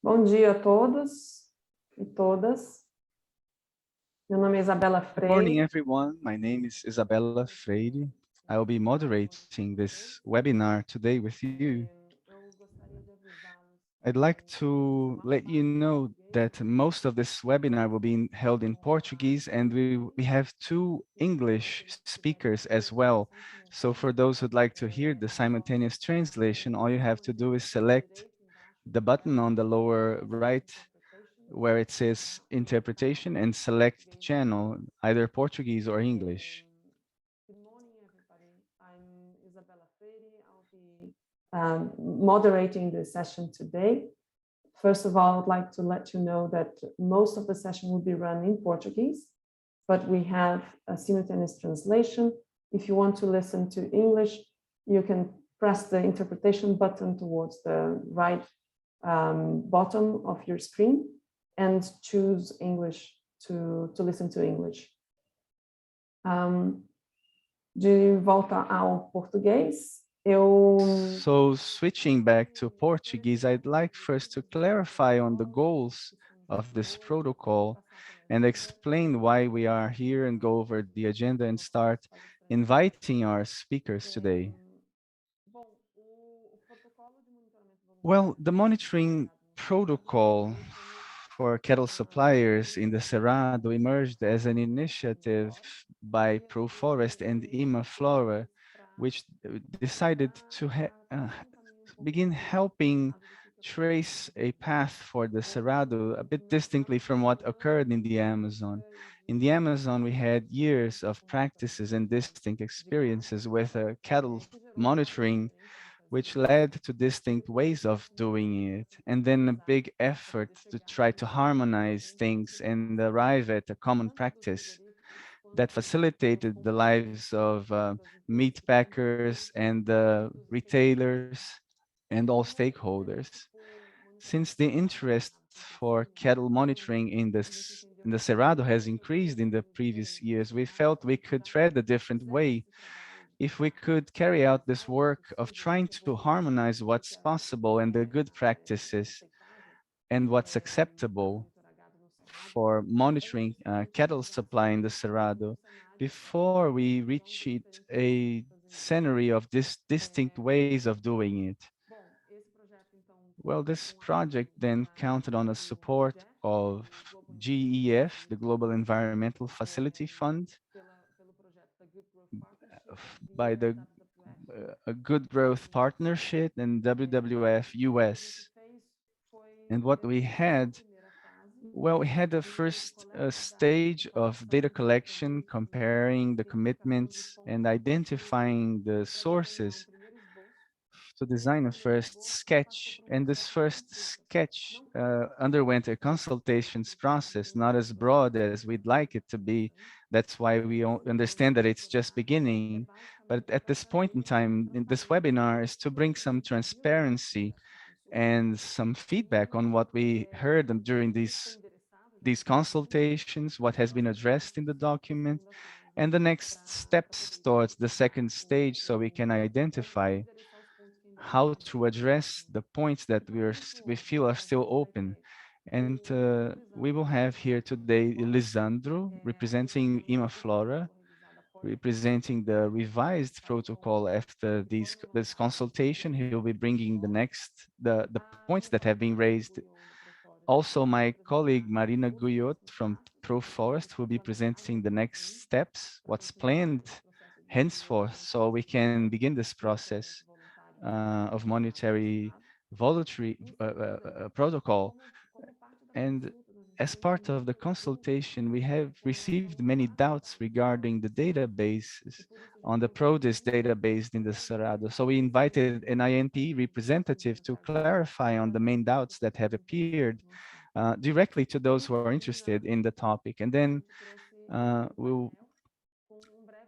Bom dia a todos e todas. Meu nome é Isabela Good morning, Freire. everyone. My name is Isabella Freire. I will be moderating this webinar today with you. Eu gostaria de avisá-los I'd que like to let you know that most of this webinar will be held in Portuguese, and we have two English speakers as well. So for those who'd like to hear the simultaneous translation, all you have to do is select the button on the lower right where it says interpretation and select the channel, either Portuguese or English. Good morning, everybody. I'm Isabella Freire. I'll be moderating the session today. First of all, I'd like to let you know that most of the session will be run in Portuguese, but we have a simultaneous translation. If you want to listen to English, you can press the interpretation button towards the right bottom of your screen and choose English to listen to English. De volta ao português, So switching back to Portuguese, I'd like first to clarify on the goals of this protocol and explain why we are here and go over the agenda and start inviting our speakers today. Well, the monitoring protocol for cattle suppliers in the Cerrado emerged as an initiative by ProForest and Imaflora, which decided to begin helping trace a path for the Cerrado a bit distinctly from what occurred in the Amazon. In the Amazon, we had years of practices and distinct experiences with cattle monitoring, which led to distinct ways of doing it, and then a big effort to try to harmonize things and arrive at a common practice that facilitated the lives of meat packers and retailers and all stakeholders. Since the interest for cattle monitoring in the Cerrado has increased in the previous years, we felt we could tread a different way if we could carry out this work of trying to harmonize what's possible and the good practices and what's acceptable for monitoring cattle supply in the Cerrado before we reach a scenario of this distinct ways of doing it. Well, this project then counted on the support of GEF, the Global Environmental Facility Fund, by the a Good Growth Partnership and WWF US. And what we had, well, we had the first stage of data collection, comparing the commitments and identifying the sources to design a first sketch. And this first sketch underwent a consultations process, not as broad as we'd like it to be. That's why we understand that it's just beginning. But at this point in time, in this webinar is to bring some transparency and some feedback on what we heard during these consultations, what has been addressed in the document, and the next steps towards the second stage so we can identify how to address the points that we feel are still open. And we will have here today Lisandro representing Imaflora, representing the revised protocol after this consultation. He will be bringing the points that have been raised. Also, my colleague Marina Guyot from ProForest will be presenting the next steps, what's planned henceforth, so we can begin this process of monetary voluntary protocol. And as part of the consultation, we have received many doubts regarding the databases on the PRODIS database in the Cerrado. So we invited an INP representative to clarify on the main doubts that have appeared directly to those who are interested in the topic. And then we'll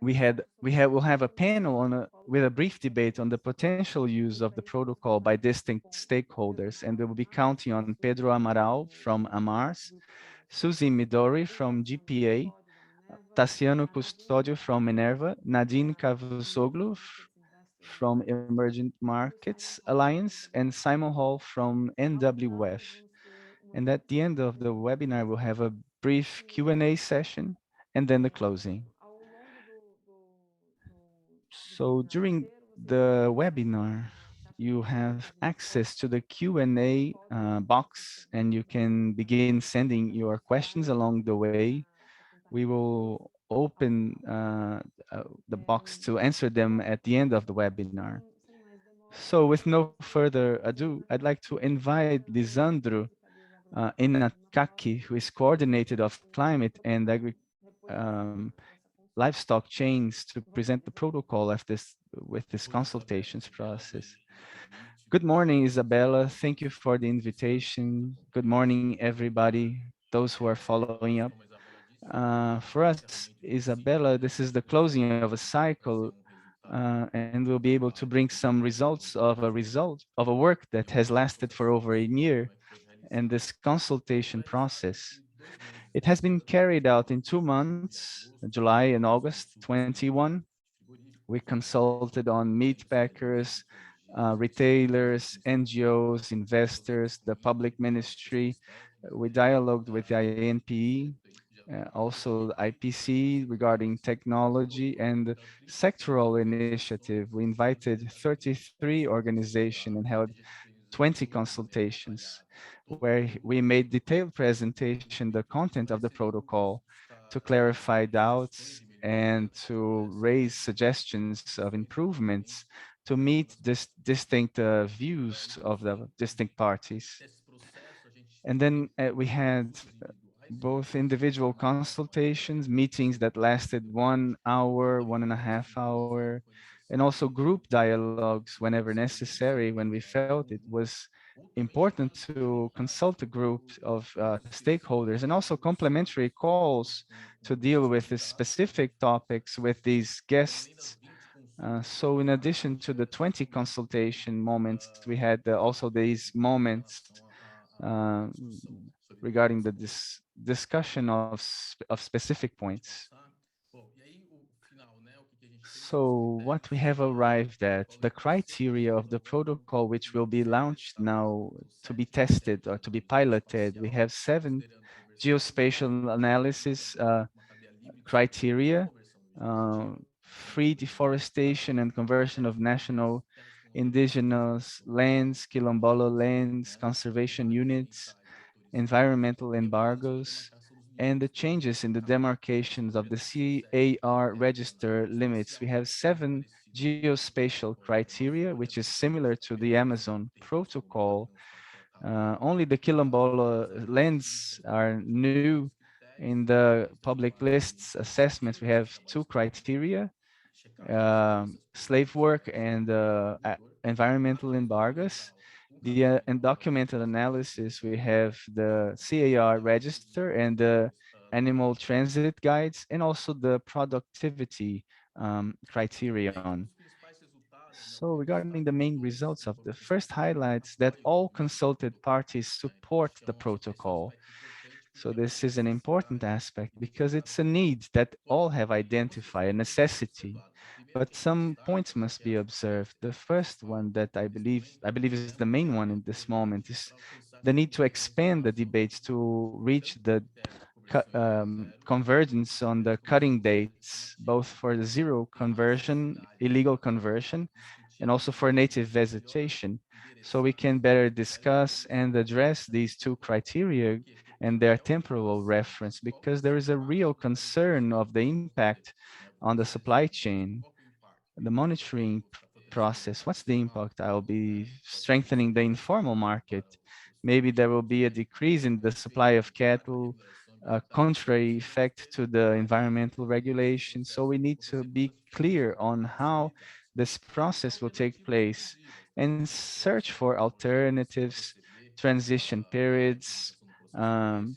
we'll have a panel with a brief debate on the potential use of the protocol by distinct stakeholders, and we will be counting on Pedro Amaral from AMARS, Suzy Midori from GPA, Tassiano Custodio from Minerva, Nadine Cavusoglu from Emerging Markets Alliance, and Simon Hall from NWF. And at the end of the webinar, we'll have a brief Q&A session and then the closing. So during the webinar, you have access to the Q&A box, and you can begin sending your questions along the way. We will open the box to answer them at the end of the webinar. So with no further ado, I'd like to invite Lisandro Inakaki, who is coordinator of climate and um, livestock chains, to present the protocol of this with this consultations process. Good morning, Isabella. Thank you for the invitation. Good morning, everybody, those who are following up. For us, Isabella, this is the closing of a cycle, and we'll be able to bring some result of a work that has lasted for over a year, and this consultation process. It has been carried out in 2 months, July and August 21. We consulted on meat packers, retailers, NGOs, investors, the public ministry. We dialogued with the INPE, also IPC regarding technology and sectoral initiative. We invited 33 organizations and held 20 consultations where we made detailed presentation the content of the protocol to clarify doubts and to raise suggestions of improvements to meet this distinct views of the distinct parties. And then we had both individual consultations, meetings that lasted 1 hour, 1.5 hour, and also group dialogues whenever necessary when we felt it was important to consult a group of stakeholders, and also complementary calls to deal with the specific topics with these guests. So in addition to the 20 consultation moments, we had also these moments uh, regarding the discussion of, of specific points. So what we have arrived at, the criteria of the protocol, which will be launched now to be tested or to be piloted, we have 7 geospatial analysis criteria, free deforestation and conversion of national indigenous lands, quilombola lands, conservation units, environmental embargoes, and the changes in the demarcations of the CAR register limits. We have 7 geospatial criteria, which is similar to the Amazon protocol. Only the Quilombola lands are new. In the public lists assessments, we have 2 criteria, slave work and environmental embargoes. The undocumented analysis, we have the CAR register and the animal transit guides, and also the productivity criterion. So regarding the main results of the first highlights that all consulted parties support the protocol. So this is an important aspect because it's a need that all have identified, a necessity. But some points must be observed. The first one that I believe is the main one in this moment is the need to expand the debates to reach the convergence on the cutting dates, both for the zero conversion, illegal conversion, and also for native vegetation. So we can better discuss and address these 2 criteria and their temporal reference, because there is a real concern of the impact on the supply chain, the monitoring process. What's the impact? I'll be strengthening the informal market. Maybe there will be a decrease in the supply of cattle, a contrary effect to the environmental regulation. So we need to be clear on how this process will take place and search for alternatives, transition periods, um,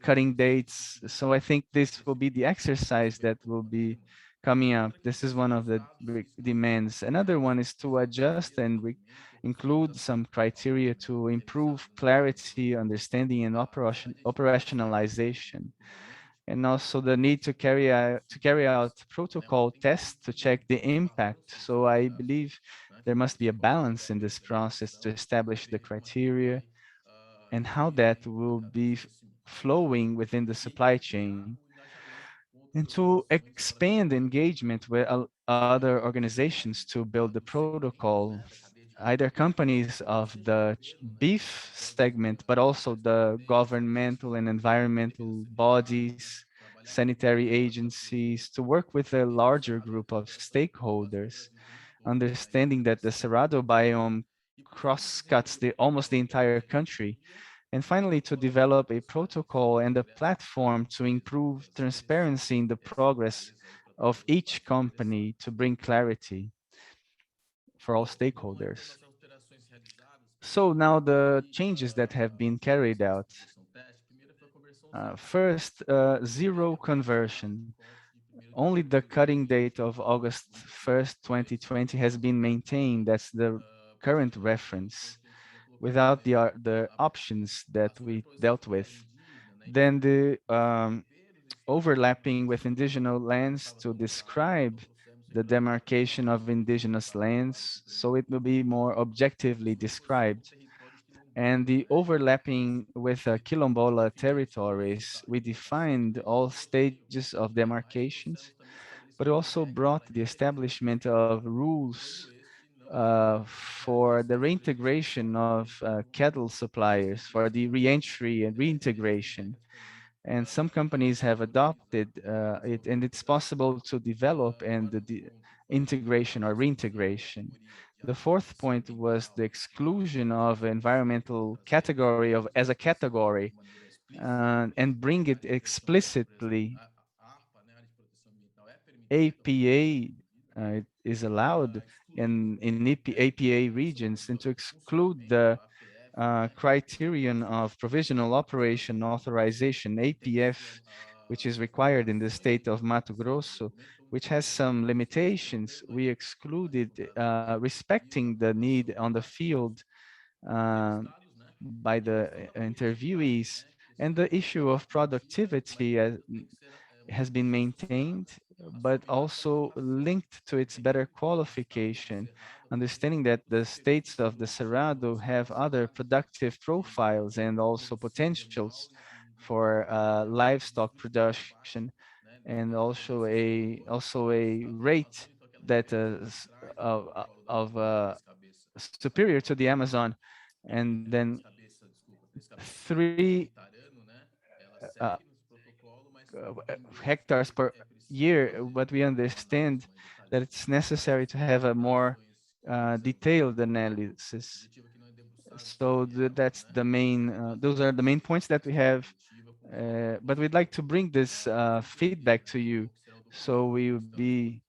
cutting dates. So I think this will be the exercise that will be coming up. This is one of the demands. Another one is to adjust and include some criteria to improve clarity, understanding, and operationalization. and also the need to carry out protocol tests to check the impact. So I believe there must be a balance in this process to establish the criteria and how that will be flowing within the supply chain, and to expand engagement with other organizations to build the protocol, either companies of the beef segment, but also the governmental and environmental bodies, sanitary agencies, to work with a larger group of stakeholders, understanding that the Cerrado biome cross-cuts almost the entire country, and finally, to develop a protocol and a platform to improve transparency in the progress of each company to bring clarity for all stakeholders. So now the changes that have been carried out. First, zero conversion. Only the cutting date of August 1st, 2020 has been maintained. That's the current reference without the options that we dealt with. Then the overlapping with indigenous lands to describe the demarcation of indigenous lands, so it will be more objectively described. And the overlapping with Quilombola territories, we defined all stages of demarcations, but also brought the establishment of rules for the reintegration of cattle suppliers, for the reentry and reintegration. And some companies have adopted it, and it's possible to develop and the integration or reintegration. The fourth point was the exclusion of environmental category of as a category, and bring it explicitly. APA is allowed in APA regions, and to exclude the criterion of provisional operation authorization, APF, which is required in the state of Mato Grosso, which has some limitations. We excluded respecting the need on the field uh, by the interviewees, and the issue of productivity has been maintained, but also linked to its better qualification, understanding that the states of the Cerrado have other productive profiles and also potentials for livestock production, and also a rate that is superior to the Amazon. And then three uh, hectares per year, but we understand that it's necessary to have a more detailed analysis. So that's the main, those are the main points that we have. But we'd like to bring this feedback to you so we will be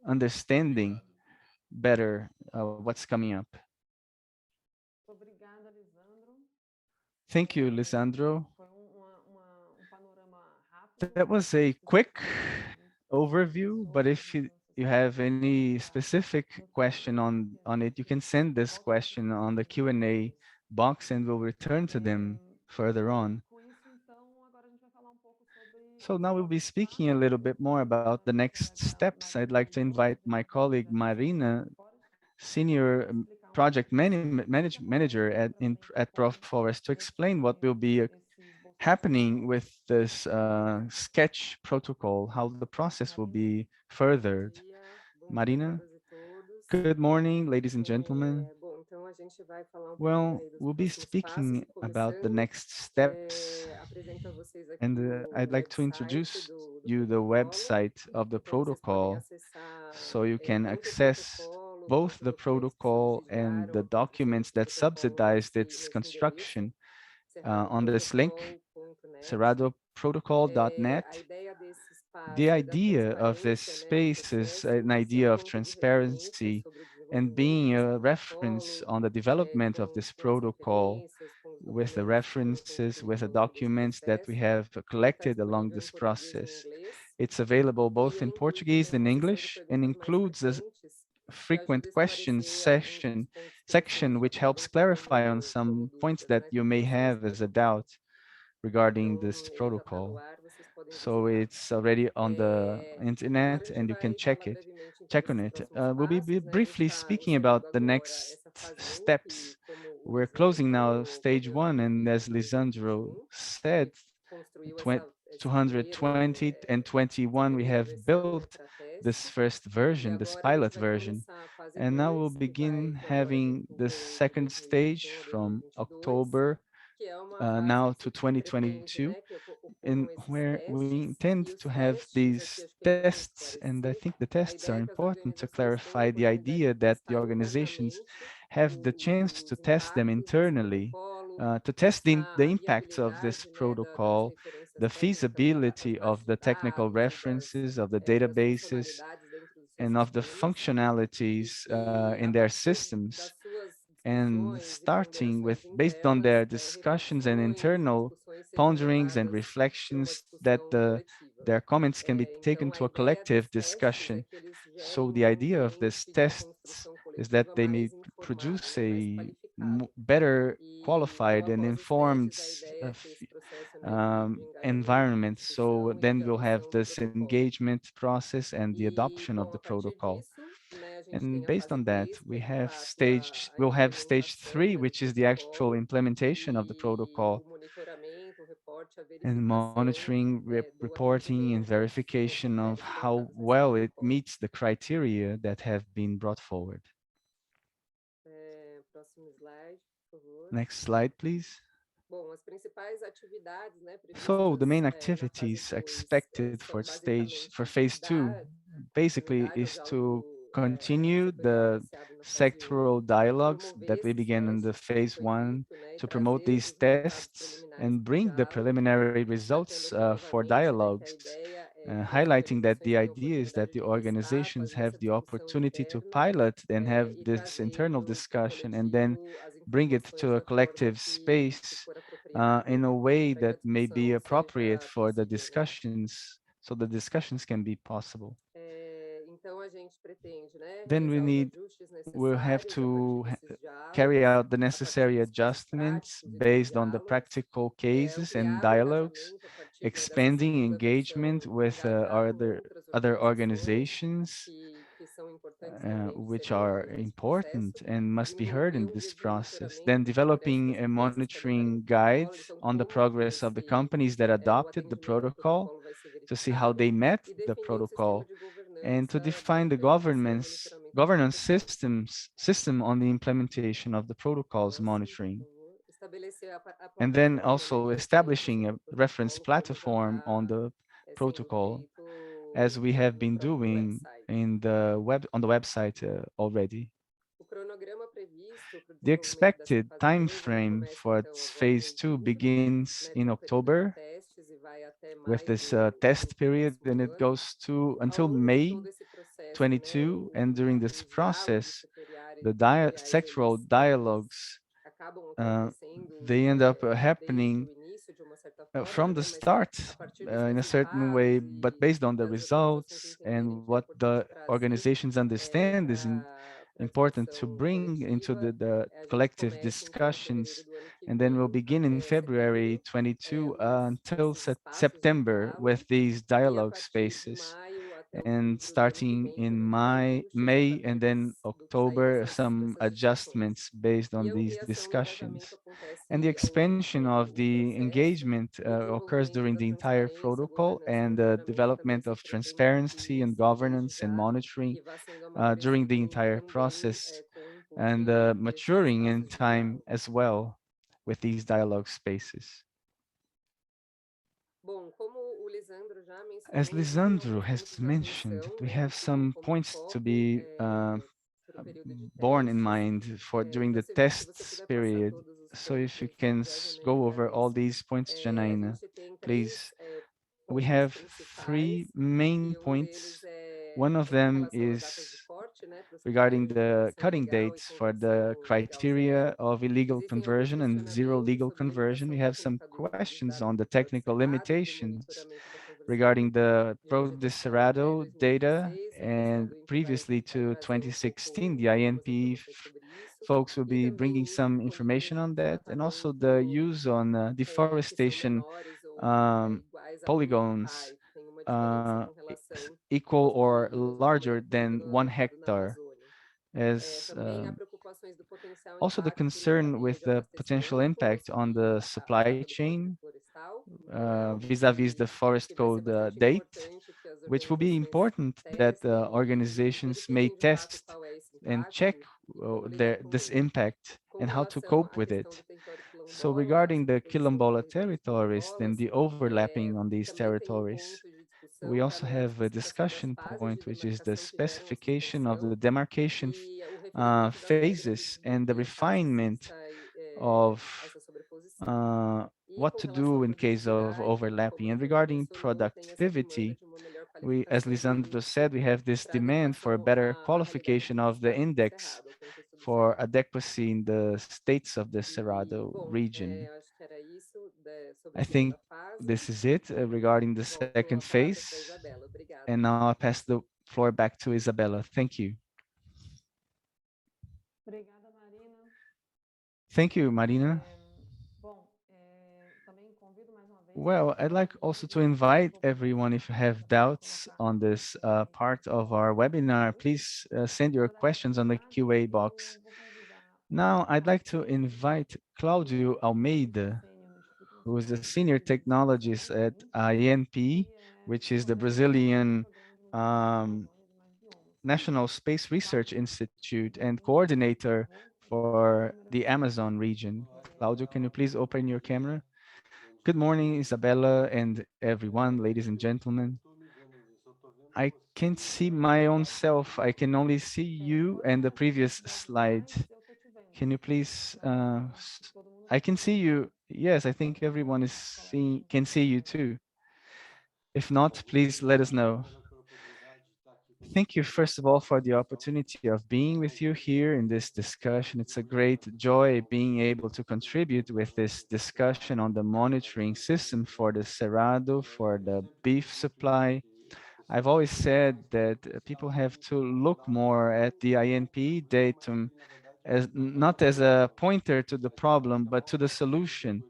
understanding better what's coming up. Obrigada, Lisandro. Thank you, Lisandro. Foi panorama rápido, That mas was a específico quick das overview, but informações, if mudanças you que have foram any implementadas specific no question projeto on it, you can científico. send this Volto a question apresentar on the aqui para Q&A vocês. box and we'll return to them further on. Com isso, então, agora a gente vai falar um pouco sobre So os now we'll be próximos speaking a passos. little bit more Vou about chamar the aqui a next colega steps. I'd Marina like to Rebelo, invite my gerente de colleague operações da Marina, Proforest, para Senior explicar um pouco Project o que Manager acontece at exatamente Proforest, to explain what nesse, will be esses esboçados happening with pilotos. this sketch protocol, how the process will Marina, be Bom furthered. dia, bom dia a Marina, todas e todos. good morning, ladies and gentlemen. Bom, então a gente vai falar um pouquinho Well, aí dos we'll be próximos passos speaking e about the começando, next steps, apresento a vocês and aqui I'd o like to website introduce do you the protocolo. website of the Então vocês podem protocol acessar so you can tanto o access protocolo both quanto the documentos que protocol and subsidiaram the a construção documents desse that protocolo subsidized its nesse endereço, construction on this link, cerradoprotocol.net. A cerradoprotocol.net. ideia desse The espaço é da idea of this transparência, né, no space is processo, an e ser idea of ponto de referência transparency sobre o and desenvolvimento being desse a reference protocolo, on the development of this com as protocol referências, com os with the documentos que foram references, with the construídos ao longo desse documents that we processo. have Ele está collected along disponível em this português e em process. inglês, It's available e both ele in inclui também Portuguese and uma sessão de English, and perguntas mais includes a frequentes que ajuda frequent a questions esclarecer alguns dos pontos que vocês section, which helps acabaram tendo clarify on como some points dúvidas, that né, you com may relação a esse have as a protocolo. doubt regarding Então, this ele já está no protocol. ar, vocês podem So it's already on the internet and you can check on it. We'll be briefly speaking about the next steps. We're closing now stage one, and as Lisandro said, 220 and 21, we have built this first version, this pilot version. And now we'll begin having the second stage from October now to 2022, in where we intend to have these tests. And I think the tests are important to clarify the idea that the organizations have the chance to test them internally, to test the impacts of this protocol, the feasibility of the technical references, of the databases, and of the functionalities in their systems, and starting with based on their discussions and internal ponderings and reflections that their comments can be taken to a collective discussion. So the idea of this tests is that they may produce a better qualified and informed environment. So then we'll have this engagement process and the adoption of the protocol. And based on that, we'll have stage three, which is the actual implementation of the protocol and monitoring, reporting, and verification of how well it meets the criteria that have been brought forward. Next slide, please. So the main activities expected for phase two basically is to continue the sectoral dialogues that we began in the phase one, to promote these tests and bring the preliminary results for dialogues, highlighting that the idea is that the organizations have the opportunity to pilot and have this internal discussion and then bring it to a collective space in a way that may be appropriate for the discussions, so the discussions can be possible. Then we'll have to carry out the necessary adjustments based on the practical cases and dialogues, expanding engagement with other organizations which are important and must be heard in this process. Then developing a monitoring guide on the progress of the companies that adopted the protocol to see how they met the protocol, and to define the governance system on the implementation of the protocols monitoring. And then also establishing a reference platform on the protocol, as we have been doing on the website already. The expected time frame for phase two begins in October with this test period, and it goes to until May 22. And during this process, the sectoral dialogues uh, they end up happening from the start in a certain way, but based on the results and what the organizations understand is important to bring into the collective discussions. And then we'll begin in February 22 until September with these dialogue spaces. And starting in May and then October, some adjustments based on these discussions. And the expansion of the engagement occurs during the entire protocol, and the development of transparency and governance and monitoring during the entire process, and maturing in time as well with these dialogue spaces. As Lisandro has mentioned, we have some points to be borne in mind for during the tests period. So if you can go over all these points, Janaina, please. We have three main points. One of them is regarding the cutting dates for the criteria of illegal conversion and zero legal conversion. We have some questions on the technical limitations regarding the Cerrado data, and previously to 2016, the INP folks will be bringing some information on that, and also the use on deforestation um, polygons equal or larger than 1 hectare, as also the concern with the potential impact on the supply chain vis-a-vis the forest code date, which will be important that organizations may test and check this impact and how to cope with it. So regarding the quilombola territories, then the overlapping on these territories, we also have a discussion point, which is the specification of the demarcation phases and the refinement of what to do in case of overlapping. And regarding productivity, we, as Lisandro said, we have this demand for a better qualification of the index for adequacy in the states of the Cerrado region. I think this is it regarding the second phase. And now I'll pass the floor back to Isabella. Thank you. Obrigada, Marina. Thank you, Marina. Bom, também convido mais uma vez Well, I'd like also to invite everyone, if you have doubts on this part of our webinar, please send your questions on the QA box. Now, I'd like to invite Claudio Almeida, who is a senior technologist at INP, which is the Brazilian National Space Research Institute and coordinator for the Amazon region. Claudio, can you please open your camera? Good morning, Isabella and everyone, ladies and gentlemen. I can't see my own self. I can only see you and the previous slide. Can you please, I can see you. Yes, I think everyone is can see you too. If not, please let us know. Thank you, first of all, for the opportunity of being with you here in this discussion. It's a great joy being able to contribute with this discussion on the monitoring system for the Cerrado, for the beef supply. I've always said that people have to look more at the INP datum as not as a pointer to the problem, but to the solution.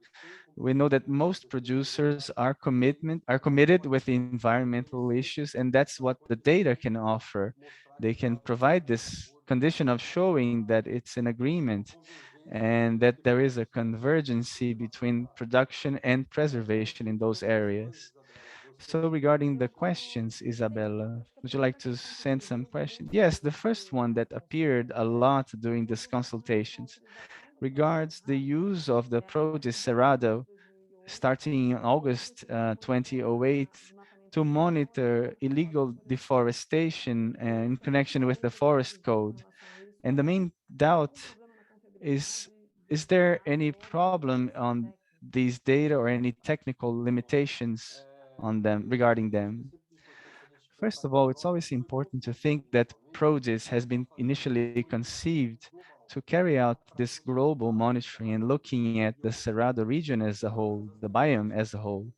We know that most producers are committed with environmental issues, and that's what the data can offer. They can provide this condition of showing that it's an agreement and that there is a convergency between production and preservation in those areas. So regarding the questions, Isabella, would you like to send some questions? Yes, the first one that appeared a lot during these consultations regards the use of the Protis Cerrado starting in August 2008 to monitor illegal deforestation in connection with the forest code. And the main doubt is, is there any problem on these data or any technical limitations on them regarding them? First of all, it's always important to think that PRODIS has been initially conceived to carry out this global monitoring and looking at the Cerrado region as a whole, the biome as a whole.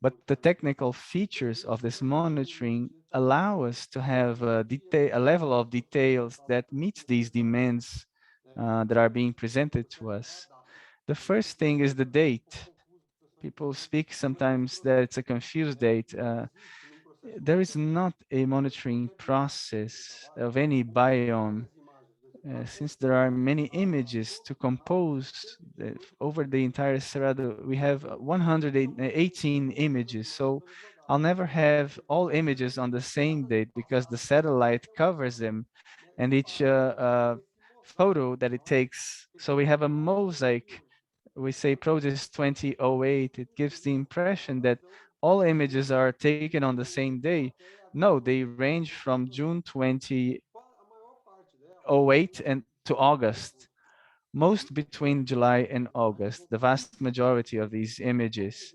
But the technical features of this monitoring allow us to have a level of details that meets these demands that are being presented to us. The first thing is the date. People speak sometimes that it's a confused date. There is not a monitoring process of any biome since there are many images to compose over the entire Cerrado. We have 118 images, so I'll never have all images on the same date because the satellite covers them, and each photo that it takes. So we have a mosaic. We say Protus 2008. It gives the impression that all images are taken on the same day. No, they range from June 2008 and to August, most between July and August, the vast majority of these images.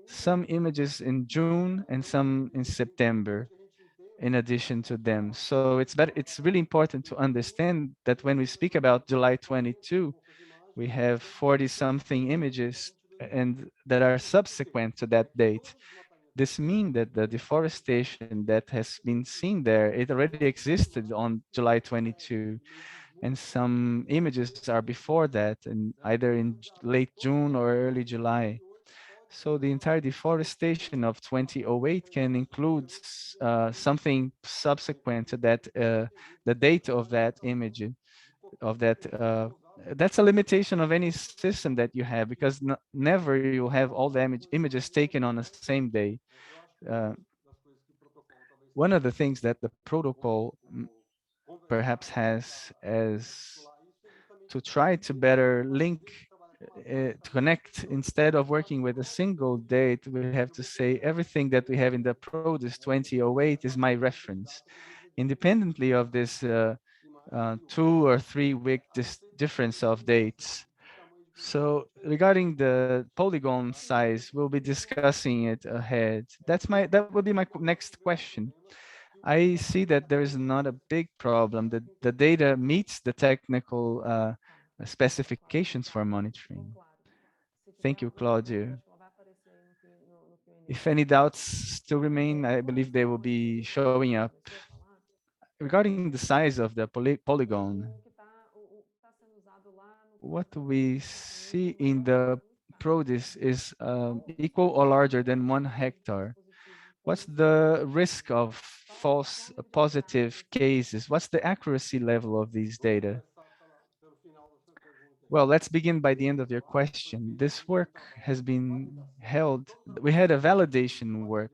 Some images in June and some in September in addition to them. So it's really important to understand that when we speak about July 22, we have 40 something images and that are subsequent to that date. This means that the deforestation that has been seen there, it already existed on July 22, and some images are before that, and either in late June or early July. So the entire deforestation of 2008 can include something subsequent to that, the date of that image, of that. That's a limitation of any system that you have, because never you'll have all the images taken on the same day. Uh, One of the things that the protocol perhaps has as to try to better link, to connect, instead of working with a single date, we have to say everything that we have in the produce 2008 is my reference, independently of this 2 or 3 week difference of dates. So regarding the polygon size, we'll be discussing it ahead. That will be my next question. I see that there is not a big problem. The data meets the technical specifications for monitoring. Thank you, Claudio. If any doubts still remain, I believe they will be showing up. Regarding the size of the polygon, what we see in the produce is equal or larger than 1 hectare. What's the risk of false positive cases? What's the accuracy level of these data? Well, let's begin by the end of your question. This work has been held. We had a validation work.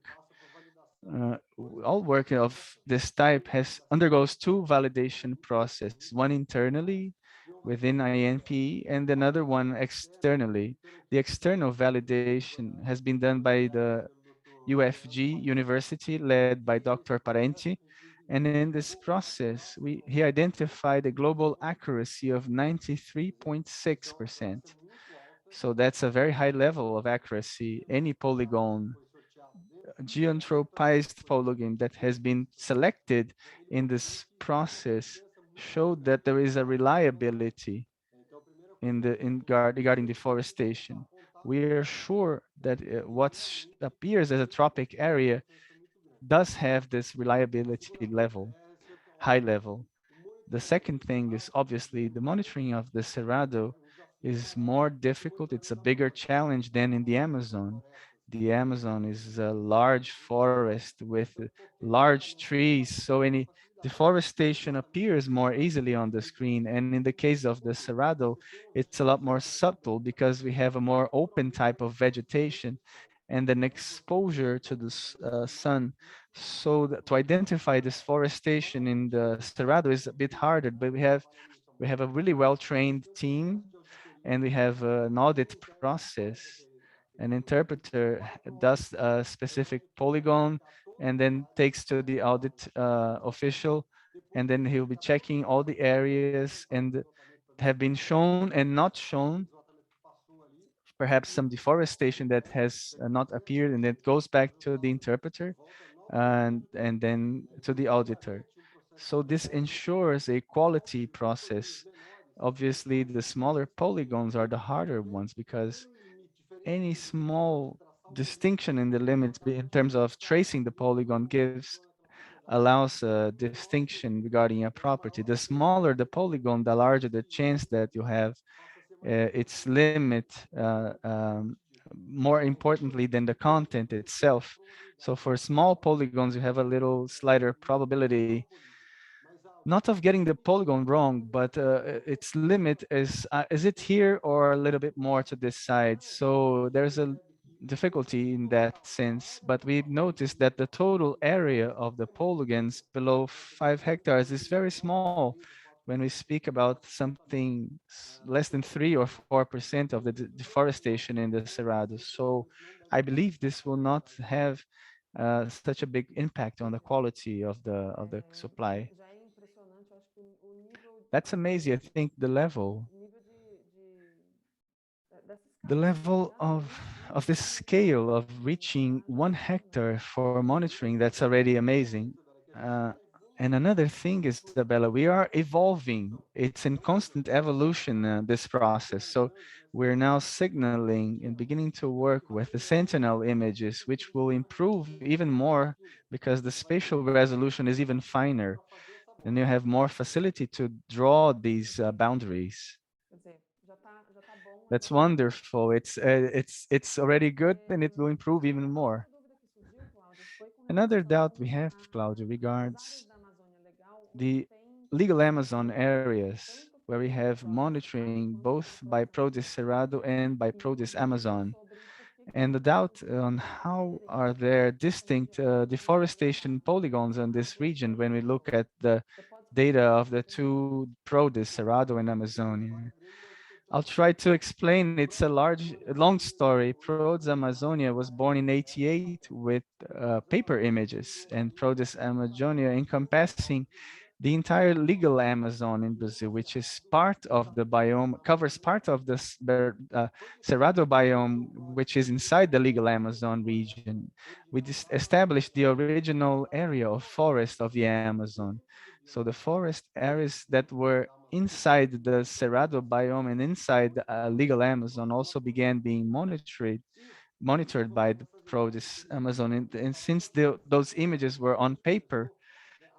All work of this type has undergoes 2 validation process, one internally within INP and another one externally. The external validation has been done by the UFG University, led by Dr. Parenti. And in this process, he identified a global accuracy of 93.6%. So that's a very high level of accuracy. Any polygon, geanthropized polygon that has been selected in this process showed that there is a reliability regarding deforestation. We are sure that what appears as a tropic area does have this reliability level, high level. The second thing is obviously the monitoring of the Cerrado is more difficult. It's a bigger challenge than in the Amazon. The Amazon is a large forest with large trees, so any deforestation appears more easily on the screen. And in the case of the Cerrado, it's a lot more subtle because we have a more open type of vegetation and an exposure to the sun. So to identify this forestation in the Cerrado is a bit harder, but we have a really well-trained team, and we have an audit process. An interpreter does a specific polygon and then takes to the audit official, and then he'll be checking all the areas and have been shown and not shown, perhaps some deforestation that has not appeared, and it goes back to the interpreter and then to the auditor. So this ensures a quality process. Obviously, the smaller polygons are the harder ones because any small distinction in the limits in terms of tracing the polygon allows a distinction regarding a property. The smaller the polygon, the larger the chance that you have its limit, more importantly than the content itself. So for small polygons, you have a little slighter probability, not of getting the polygon wrong, but its limit is it here or a little bit more to this side? So there's a difficulty in that sense, but we noticed that the total area of the polygons below 5 hectares is very small when we speak about something less than 3 or 4% of the deforestation in the Cerrado. So I believe this will not have such a big impact on the quality of the supply. That's amazing. I think the level of this scale of reaching 1 hectare for monitoring, that's already amazing. Uh, and another thing, Isabella, we are evolving. It's in constant evolution, this process. So we're now signaling and beginning to work with the Sentinel images, which will improve even more because the spatial resolution is even finer, and you have more facility to draw these boundaries. That's wonderful. It's already good and it will improve even A more. outra dúvida que surgiu, Cláudio, foi com Another relação doubt we have, Claudio, às áreas regards da Amazônia Legal, onde the tem legal Amazon monitoramento areas tanto where we pelo have Prodes Cerrado monitoring quanto both pelo by Prodes Prodes Amazônia, Cerrado and by e uma Prodes dúvida Amazon. sobre por que que And eles the não doubt conseguiram on how manterem are there essas distinct regiões deforestation isoladas polygons on há this region décadas when we e look at décadas. the Você pode data explicar um of the pouquinho melhor? two Prodes, Cerrado and Amazonia? I'll try to explain. It's a long story. Prodes Amazonia was born in '88 with paper images, and Prodes Amazonia encompassing the entire legal Amazon in Brazil, which is part of the biome, covers part of the Cerrado biome, which is inside the legal Amazon region. We established the original area of forest of the Amazon. So the forest areas that were inside the Cerrado biome and inside the legal Amazon also began being monitored by the Prodes Amazon. And since those images were on paper,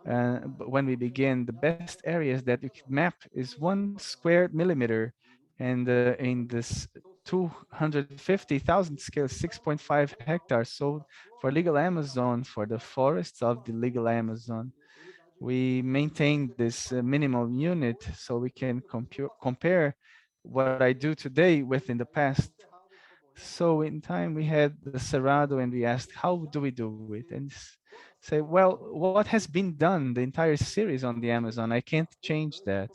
but when we begin, the best areas that you can map is 1 square millimeter, and in this 250,000 scale, 6.5 hectares. So for legal Amazon, for the forests of the legal Amazon, we maintain this minimal unit so we can compare what I do today with in the past. So in time we had the Cerrado and we asked, how do we do it? And say, well, what has been done the entire series on the Amazon? I can't change that.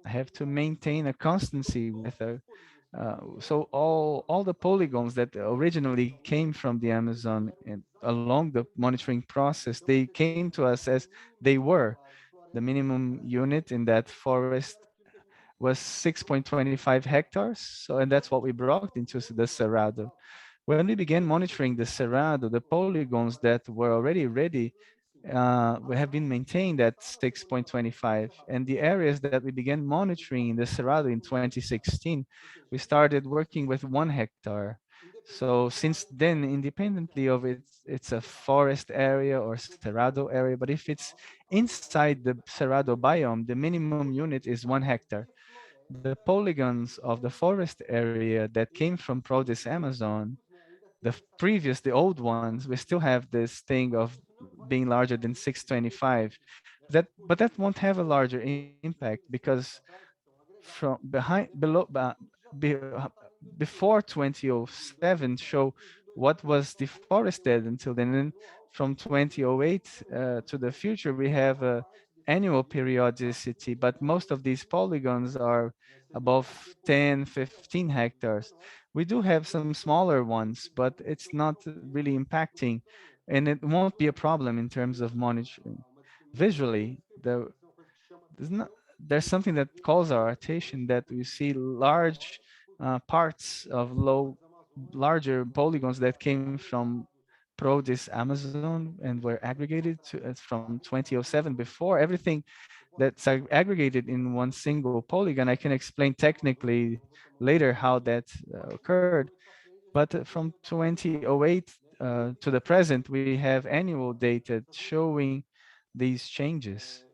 I have to maintain a constancy with a so all the polygons that originally came from the Amazon and along the monitoring process, they came to us as they were. The minimum unit in that forest was 6.25 hectares. So, and that's what we brought into the Cerrado. When we began monitoring the Cerrado, the polygons that were already ready we have been maintained at 6.25. And the areas that we began monitoring in the Cerrado in 2016, we started working with 1 hectare. So since then, independently of it's a forest area or Cerrado area, but if it's inside the Cerrado biome, the minimum unit is 1 hectare. The polygons of the forest area that came from Produce Amazon, the old ones, we still have this thing of being larger than 625. But that won't have a larger impact because from behind, below, be, before 2007 show what was deforested until then. And from 2008 to the future, we have a annual periodicity, but most of these polygons are above 10, 15 hectares. We do have some smaller ones, but it's not really impacting, and it won't be a problem in terms of monitoring. Visually, there's not there's something that calls our attention that we see large parts of larger polygons that came from Produce Amazon and were aggregated from 2007. Before everything that's aggregated in one single polygon, I can explain technically later how that occurred. But from 2008 to the present, we have annual data showing these changes.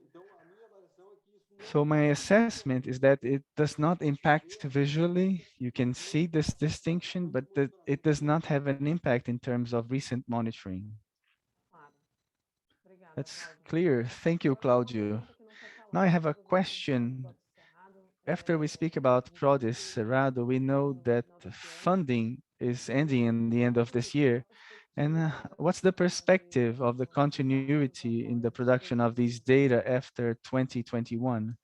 So my assessment is that it does not impact visually. You can see this distinction, but that it does not have an impact in terms of recent monitoring. Claro. Obrigada, That's Cláudio. clear. Thank you, Agora, uma Claudio. pergunta que não foi Now I falada have a sobre o desenvolvimento do question. Projeto Cerrado. After we speak about A gente Prodis sabe Cerrado, we que know no that final desse ano, funding is ending in the e end qual of que this é a year. And perspectiva what's the perspective of the de produção continuity in the após production of these 2021? data after 2021?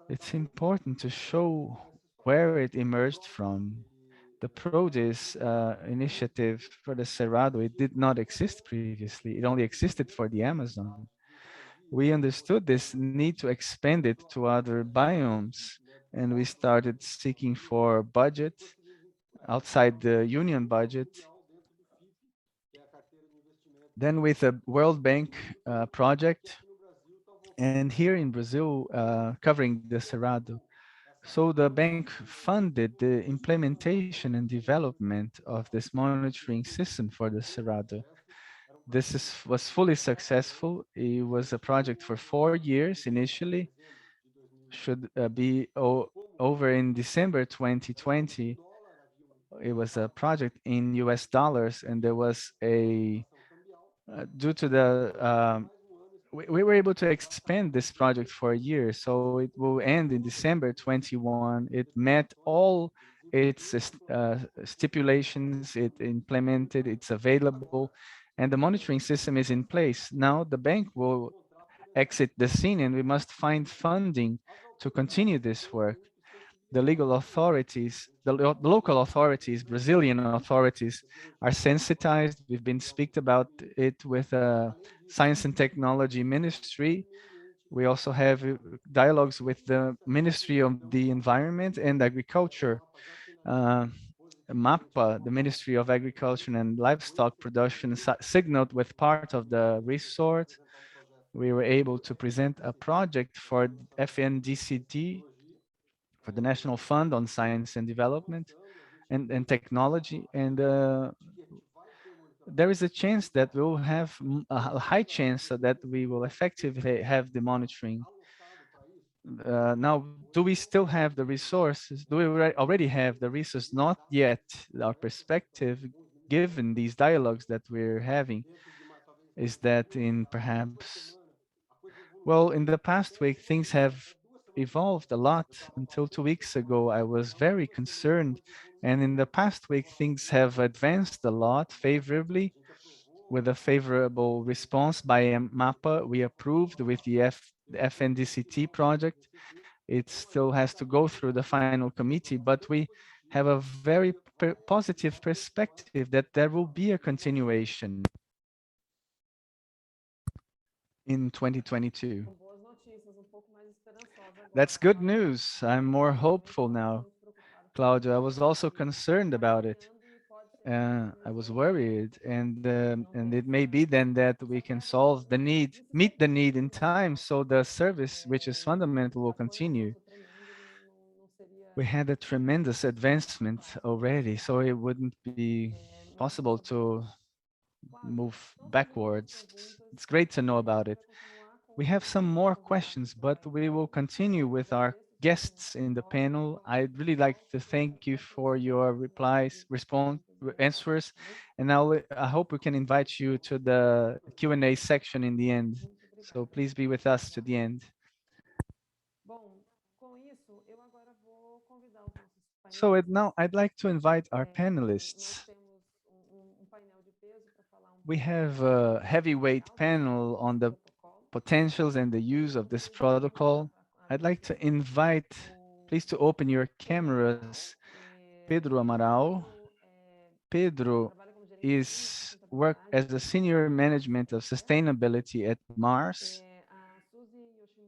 It's important to show where it emerged from. The produce initiative for the Cerrado, it did not exist previously. It only existed for the Amazon. We understood this need to expand it to other biomes, and we started seeking for budget outside the union budget. Then with a World Bank project, and here in Brazil, covering the Cerrado. So the bank funded the implementation and development of this monitoring system for the Cerrado. Was fully successful. It was a project for 4 years initially, should be over in December 2020, it was a project in US dollars, and there was a due to the we were able to expand this project for a year, so it will end in December 21. It met all its stipulations, it implemented, it's available, and the monitoring system is in place. Now the bank will exit the scene, and we must find funding to continue this work. The legal authorities, the local authorities, Brazilian authorities are sensitized. We've been speak about it with Science and Technology Ministry. We also have dialogues with the Ministry of the Environment and Agriculture. Uh, MAPA, the Ministry of Agriculture and Livestock Production, signaled with part of the resort. We were able to present a project for FNDCT, for the National Fund on Science and Development and Technology. And there is a chance that we'll have a high chance so that we will effectively have the monitoring. Now, do we still have the resources? Do we already have the resources? Not yet. Our perspective, given these dialogues that we're having, is that in perhaps, well, in the past week, things have evolved a lot. Until 2 weeks ago, I was very concerned. And in the past week, things have advanced a lot favorably with a favorable response by MAPA. We approved with the FNDCT project. It still has to go through the final committee, but we have a very positive perspective that there will be a continuation in 2022. That's good news. I'm more hopeful now. Claudio, I was also concerned about it. I was worried, and it may be then that we can solve the need, meet the need in time, so the service, which is fundamental, will continue. We had a tremendous advancement already, so it wouldn't be possible to move backwards. It's great to know about it. We have some more questions, but we will continue with our guests in the panel. I'd really like to thank you for your replies, answers, and now I hope we can invite you to the Q&A section in the end. So please be with us to the end. So now I'd like to invite our panelists. We have a heavyweight panel on the potentials and the use of this protocol. I'd like to invite, please to open your cameras, Pedro Amaral. Pedro is work as a senior management of sustainability at Mars.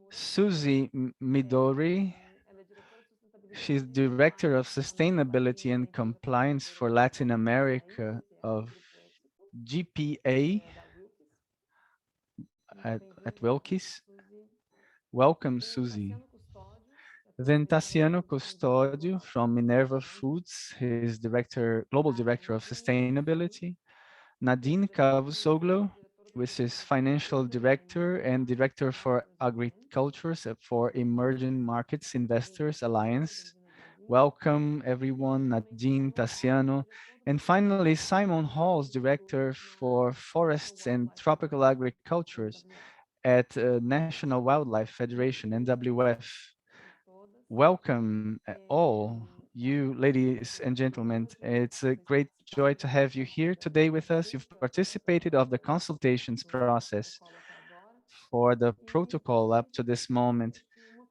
Suzy Midori, she's director of sustainability and compliance for Latin America of GPA at Wilkes. Welcome, Suzy. Then Tassiano Custodio from Minerva Foods, his global director of sustainability. Nadine Cavusoglu, which is financial director and director for agriculture for Emerging Markets Investors Alliance. Welcome, everyone, Nadine, Tassiano. And finally, Simon Halls, director for forests and tropical agricultures at National Wildlife Federation, NWF. Welcome all you ladies and gentlemen. It's a great joy to have you here today with us. You've participated of the consultations process for the protocol up to this moment.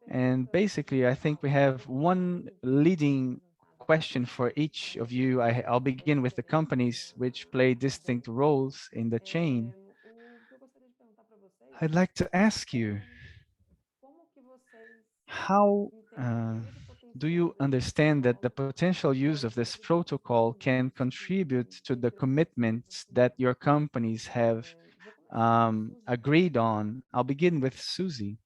And basically, I think we have one leading question for each of you. I'll begin with the companies which play distinct roles in the chain. I'd like to ask you, how do you understand that the potential use of this protocol can contribute to the commitments that your companies have agreed on? I'll begin with Suzy.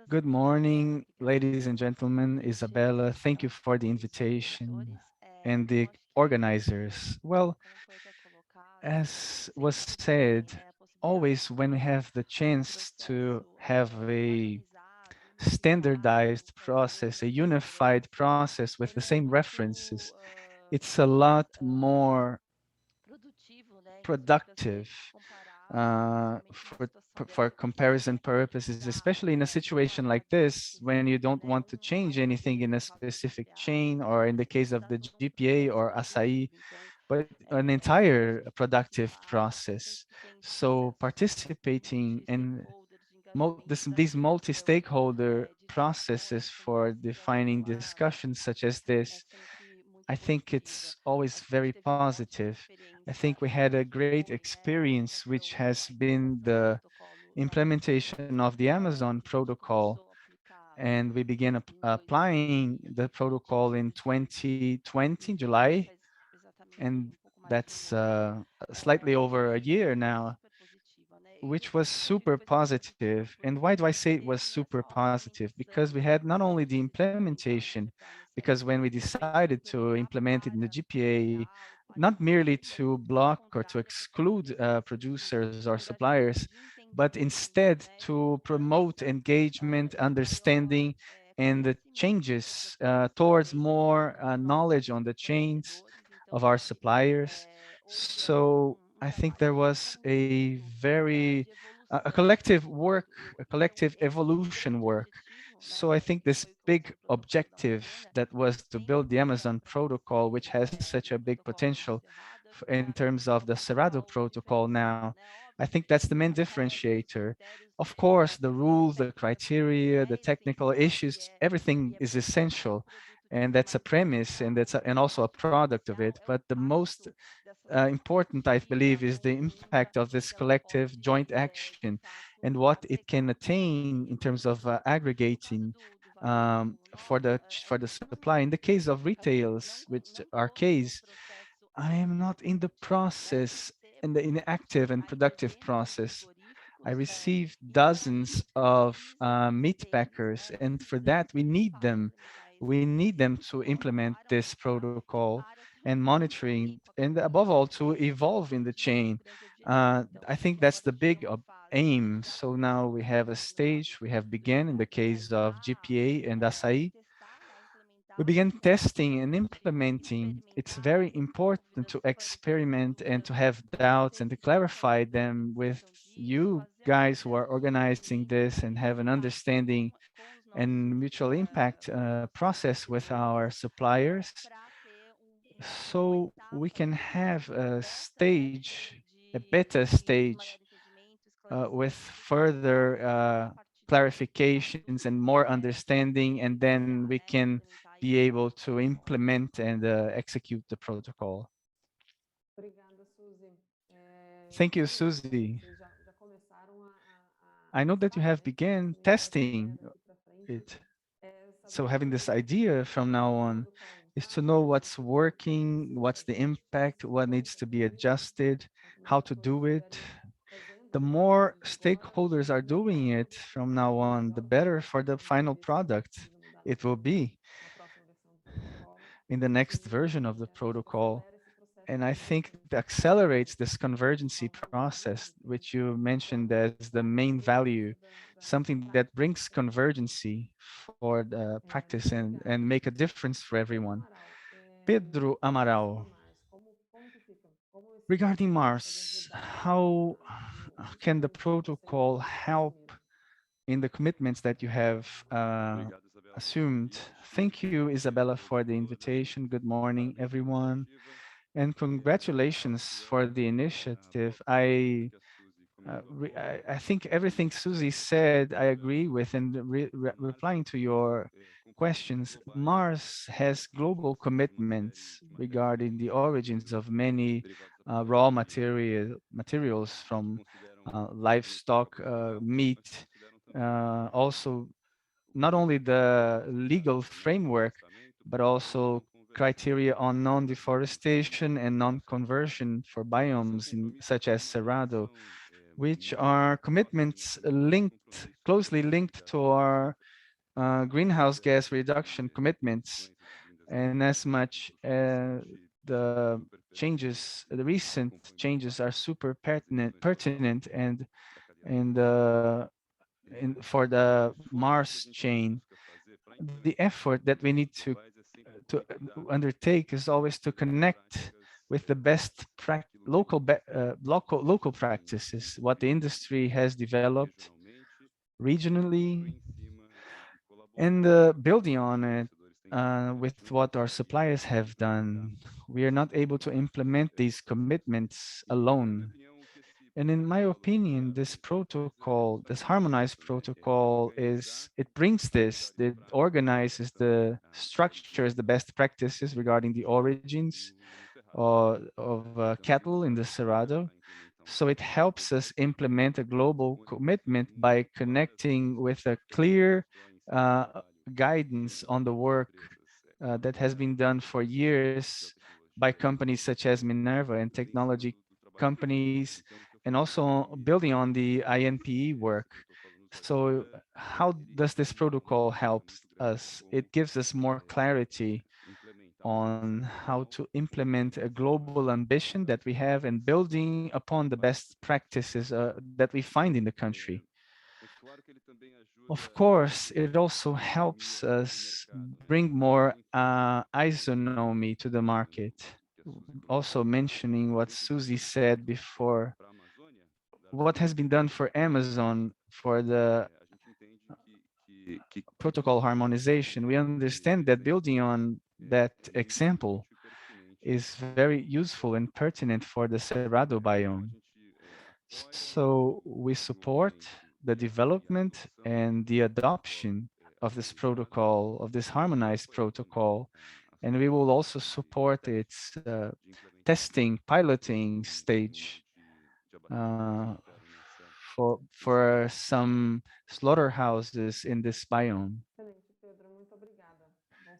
Good morning, ladies and gentlemen. Isabella, thank you for the invitation and the organizers. Well, as was said, always when we have the chance to have standardized process, a unified process with the same references, it's a lot more productive for comparison purposes, especially in a situation like this when you don't want to change anything in a specific chain, or in the case of the GPA or Açaí, but an entire productive process. So participating in these multi-stakeholder processes for defining discussions such as this, I think it's always very positive. I think we had a great experience, which has been the implementation of the Amazon protocol, and we began applying the protocol in 2020, July, and that's slightly over a year now, which was super positive. And why do I say it was super positive? Because we had not only the implementation, because when we decided to implement it in the GPA, not merely to block or to exclude producers or suppliers, but instead to promote engagement, understanding, and the changes towards more knowledge on the chains of our suppliers. So I think there was a very a collective work, a collective evolution work. So I think this big objective that was to build the Amazon protocol, which has such a big potential in terms of the Cerrado protocol now, I think that's the main differentiator. Of course, the rules, the criteria, the technical issues, everything is essential. And that's a premise, and and also a product of it. But the most important, I believe, is the impact of this collective joint action and what it can attain in terms of aggregating for the supply. In the case of retails, which our case, I am not in the process, in the active and productive process. I received dozens of meat packers, and for that we need them. We need them to implement this protocol and monitoring, and above all, to evolve in the chain. I think that's the big aim. So now we have a stage. We have begun in the case of GPA and Açaí. We began testing and implementing. It's very important to experiment and to have doubts and to clarify them with you guys who are organizing this and have an understanding and mutual impact process with our suppliers, so we can have a stage, a beta stage with further clarifications and more understanding, and then we can be able to implement and execute the protocol. Obrigada, Suzy. Thank you, Sim, Susie. vocês já começaram a I know that you testar, have né? began Também quero essa testing ideia daqui para frente. it. É So saber having this como idea from now esse on protocolo is to está, know como what's working, precisa what's the impact, what ser needs to be desenvolvido, adjusted, tá? Como é how que as to pessoas do it. estiverem fazendo, The né? A partir more de agora, stakeholders are doing melhor it from now on, the melhor vai better ser. for the Então, vamos final ver se a gente product precisa mudar it will be na próxima versão do protocolo. in the E next assim, version of the a gente protocol. acelera esse processo And de I think convergência. it accelerates this convergency process, which you mentioned as the main value, something that brings convergency for the practice and make a difference for Pedro everyone. Amaral, Pedro sobre Amaral, Mars, como que fica? Como esse regarding protocolo pode Mars, ajudar how no can the desenvolvimento do processo protocol dos Estados help Unidos? in the commitments that you have assumed? Thank you, Isabella, for the invitation. Good morning, everyone, and congratulations for the initiative. I think everything Susie said, I agree with, and replying to your questions, Mars has global commitments regarding the origins of many raw materials from livestock, meat, also not only the legal framework, but also criteria on non-deforestation and non-conversion for biomes such as Cerrado, which are commitments closely linked to our greenhouse gas reduction commitments. And as much the recent changes are super pertinent and for the Mars chain, the effort that we need to undertake is always to connect with the best local practices, what the industry has developed regionally, and building on it with what our suppliers have done. We are not able to implement these commitments alone. And in my opinion, this protocol, this harmonized protocol, it brings this, it organizes the structures, the best practices regarding the origins of cattle in the Cerrado. So it helps us implement a global commitment by connecting with a clear uh, guidance on the work that has been done for years by companies such as Minerva and technology companies, and also building on the INPE work. So how does this protocol help us? It gives us more clarity on how to implement a global ambition that we have and building upon the best practices that we find in the country. Of course, it also helps us bring more isonomy to the market. Also mentioning what Susie said before, what has been done for Amazon for the protocol harmonization, we understand that building on that example is very useful and pertinent for the Cerrado biome. So we support the development and the adoption of this protocol, of this harmonized protocol, and we will also support its testing, piloting stage uh, for some slaughterhouses in this biome. Excelente, Pedro. Muito obrigada.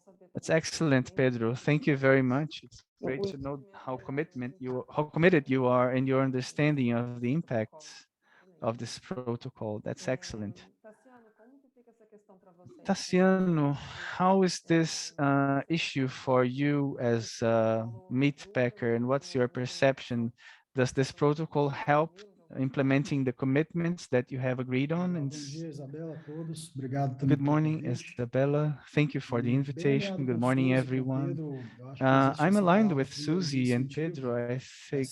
Bom saber That's também que excellent, Pedro. Thank you very much. It's great to know how committed you are in your understanding of the impacts of this protocol. That's excellent. Tassiano, como que fica essa questão para você? Tassiano, how is this issue for you as a meat packer, and what's your perception? Does this protocol help implementing the commitments that you have agreed on? Bom dia, Isabela, a todos. Obrigado também Good pelo morning, convite. Isabella. Thank you for the E bem invitation. alinhado Good com morning, Suzy, com everyone. Pedro, eu acho que existe I'm essa aligned palavra with primeiro de Susie and incentivo, Pedro.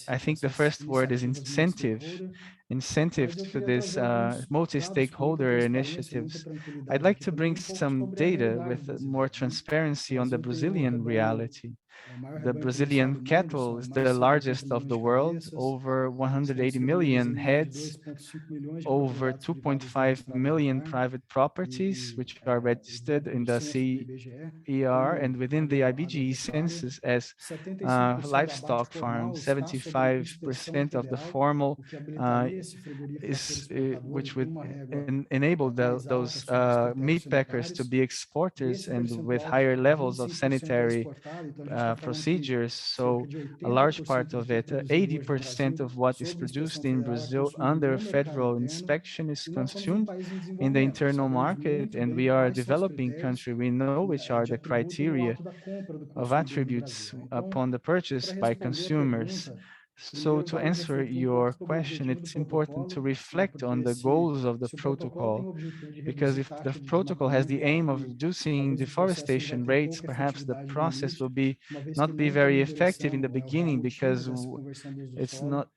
I think the essas first word is iniciativas incentive, multi-stakeholder, incentive mas eu to queria this trazer alguns dados com muita multi-stakeholder transparência, muita initiatives. I'd tranquilidade like aqui to também, bring um pouco some sobre a data realidade with more brasileira, né? O transparency on the Brasil tem o Brazilian rebanho, reality. o maior The rebanho Brazilian credenciado do mundo, cattle são is mais the de 180 largest of milhões the de world, cabeças, over estão 180 distribuídas million em mais de heads, 2,5 milhões de over propriedades privadas 2.5 registradas no million CAR, private properties, e which are o registered dado in do the censo do CER, IBGE, and como within the IBGE agropecuária, census as 75% do abate livestock formal farms, está sob inspeção 75% of the federal, formal o que uh, habilitaria esse frigorífico a ser is exportador which e ter would uma régua enable mais alta those sobre os critérios meat packers to sanitários. be E exporters esse and with percentual, higher levels of 25% é sanitary exportado, então a gente está falando que procedures. cerca So de a large 80% part do of que é it, produzido hoje no 80% Brasil, of what is sob inspeção produced in federal, é Brazil consumido under no mercado federal interno, inspection is e nós somos um consumed país em in the desenvolvimento. internal Sabemos market, muito and bem we are a quais são os developing critérios country. We know which are de the atributo no criteria ato da compra do of consumidor no Brasil, attributes né? Então, upon the purchase para by responder a consumers. pergunta, So primeiro eu to gostaria de answer refletir um pouco your sobre o question, objetivo do it's important to protocolo, né? reflect on Porque the goals of the se o protocolo tem protocol, o objetivo de because reduzir if the taxa de protocol has desmatamento the e aim of aí reducing talvez o processo ele vai deforestation ter rates, pouca perhaps the efetividade no process início, will be uma vez que not be não tem very a effective in the inversão, o beginning reagroutine, because dessa conversão do uso do it's solo, not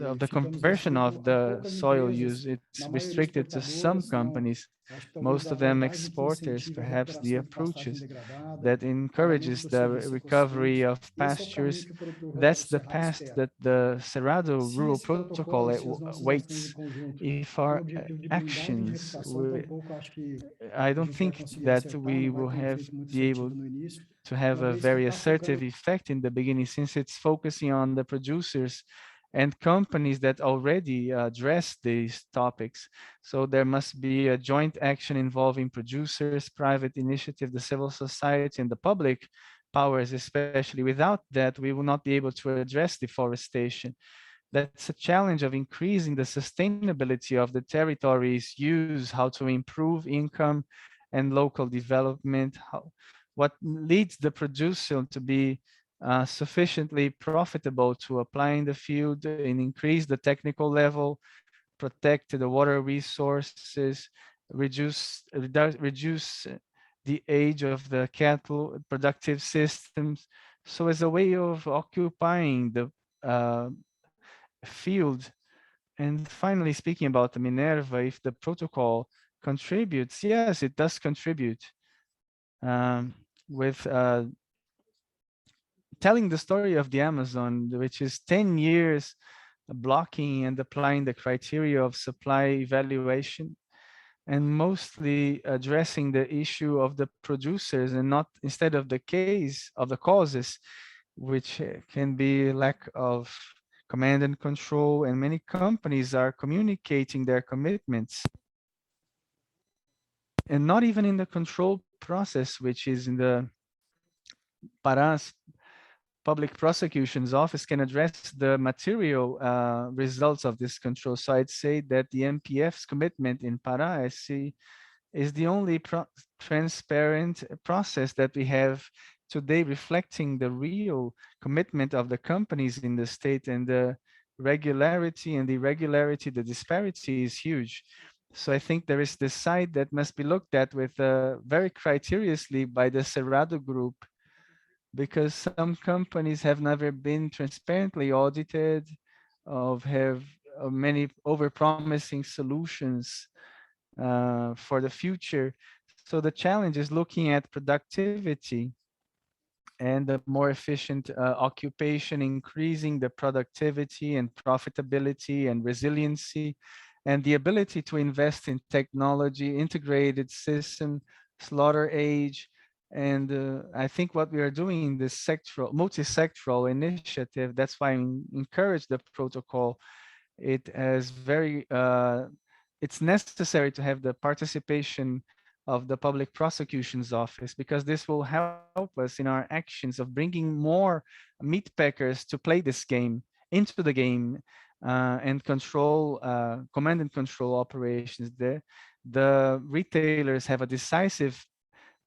e of the ficamos conversion of restrito a the poucas soil empresas, use. It's na maioria restricted to some exportadoras, não. companies, Eu acho que talvez most a of them abordagem que exporters, incentive a perhaps the recuperação de pastagem approaches degradada, that pagamento encourages por the serviços recovery ecossistemas, of esse é o caminho pastures. que o That's the Cerrado path espera. that the Cerrado Se Rural esse protocolo Protocol e se as nossas ações em waits. conjunto If têm o our objetivo de blindagem e actions, reputação, tampouco acho que I a don't gente vai think conseguir that acertar, we não vai will ter um have efeito muito be able efetivo no início, to have uma a vez que very está assertive focando effect in the beginning, since it's focusing on the producers and companies that already address these topics. So there must be a joint action involving producers, private initiative, the civil society, and the public powers, especially. Without that, we will not be able to address deforestation. That's a challenge of increasing the sustainability of the territories use, how to improve income and local development, what leads the producer to be sufficiently profitable to apply in the field and increase the technical level protect the water resources, reduce the age of the cattle productive systems. So as a way of occupying the uh, field. And finally, speaking about the Minerva, if the protocol contributes, yes, it does contribute um, with telling the story of the Amazon, which is 10 years blocking and applying the criteria of supply evaluation, and mostly addressing the issue of the producers and not instead of the case of the causes, which can be lack of command and control. And many companies are communicating their commitments and not even in the control process, which is in the Parás public prosecution's office can address the material results of this control. So I'd say that the MPF's commitment in Pará, I see, is the only transparent process that we have today, reflecting the real commitment of the companies in the state, and the regularity and the irregularity, the disparity is huge. So I think there is this side that must be looked at with very criteriously by the Cerrado group, because some companies have never been transparently audited, of have many over-promising solutions for the future. So the challenge is looking at productivity and a more efficient occupation, increasing the productivity and profitability and resiliency, and the ability to invest in technology, integrated system, slaughter age. And I think what we are doing in this sectoral, multi-sectoral initiative, that's why I encourage the protocol. It has very, it's necessary to have the participation of the public prosecution's office, because this will help us in our actions of bringing more meat packers to play this game, into the game, and control, command and control operations there. The retailers have a decisive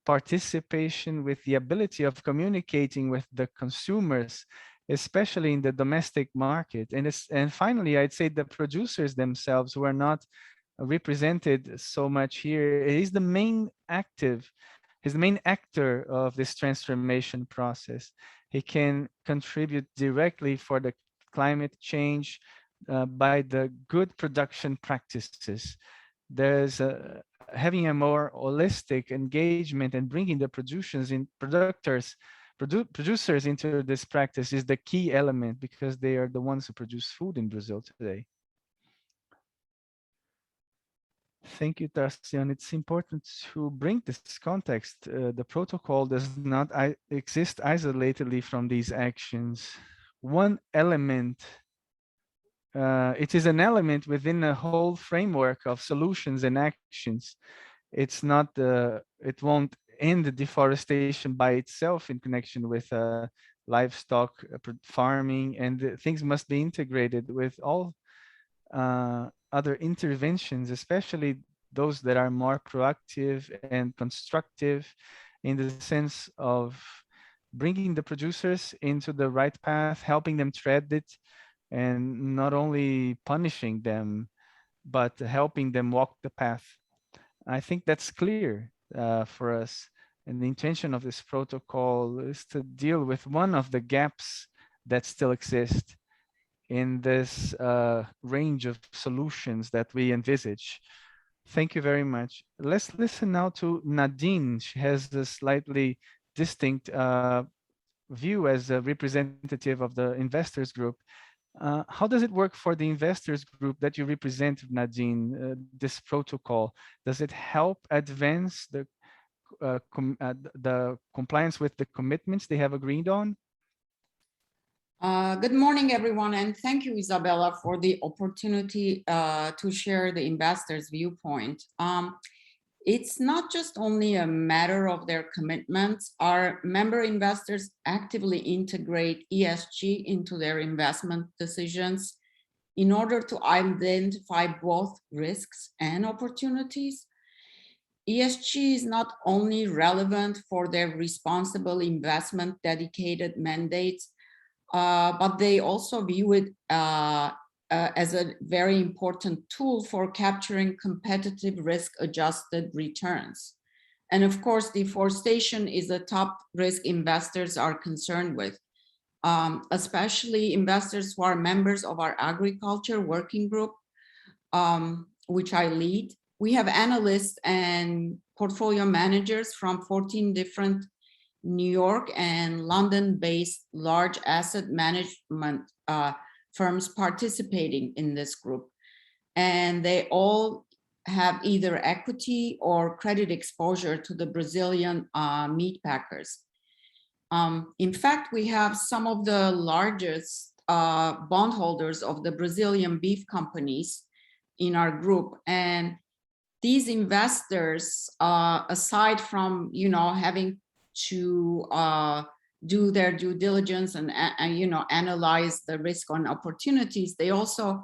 participation with the ability of communicating with the consumers, especially in the domestic market. And finally, I'd say the producers themselves, who are not represented so much here, is the main he's the main actor of this transformation process. He can contribute directly for the climate change by the good production practices. There's having a more holistic engagement and bringing the producers into this practice is the key element, because they are the ones who produce food in Brazil today. Thank you, Tarcian. It's important to bring this context. The protocol does not exist isolatedly from these actions. One element, it is an element within a whole framework of solutions and actions. It's not, it won't end the deforestation by itself in connection with livestock farming, and things must be integrated with all other interventions, especially those that are more proactive and constructive, in the sense of bringing the producers into the right path, helping them tread it, and not only punishing them, but helping them walk the path. I think that's clear for us. And the intention of this protocol is to deal with one of the gaps that still exist in this range of solutions that we envisage. Thank you very much. Let's listen now to Nadine. She has a slightly distinct view as a representative of the investors group. How does it work for the investors group that you represent, Nadine, this protocol? Does it help advance the compliance with the commitments they have agreed on? Good morning, everyone, and thank you, Isabella, for the opportunity to share the investors' viewpoint. It's not just only a matter of their commitments. Our member investors actively integrate ESG into their investment decisions in order to identify both risks and opportunities. ESG is not only relevant for their responsible investment dedicated mandates, but they also view it as a very important tool for capturing competitive risk-adjusted returns. And of course, deforestation is a top risk investors are concerned with, especially investors who are members of our agriculture working group, which I lead. We have analysts and portfolio managers from 14 different New York and London-based large asset management firms participating in this group. And they all have either equity or credit exposure to the Brazilian meat packers. In fact, we have some of the largest bondholders of the Brazilian beef companies in our group. And these investors, aside from, having to do their due diligence and analyze the risk on opportunities, they also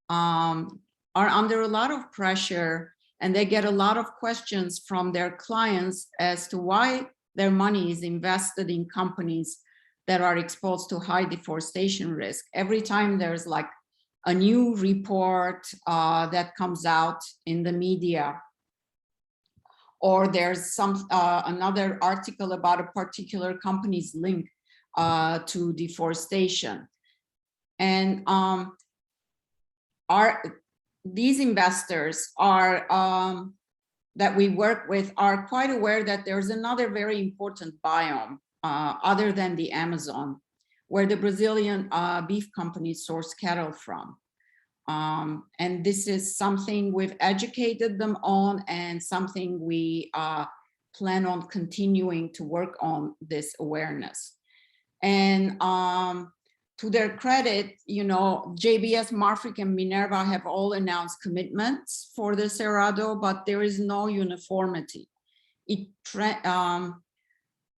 are under a lot of pressure, and they get a lot of questions from their clients as to why their money is invested in companies that are exposed to high deforestation risk. Every time there's like a new report that comes out in the media, or there's some another article about a particular company's link to deforestation. And these investors are that we work with are quite aware that there's another very important biome other than the Amazon, where the Brazilian beef companies source cattle from. And this is something we've educated them on, and something we plan on continuing to work on, this awareness. And to their credit, JBS, Marfrig, and Minerva have all announced commitments for the Cerrado, but there is no uniformity.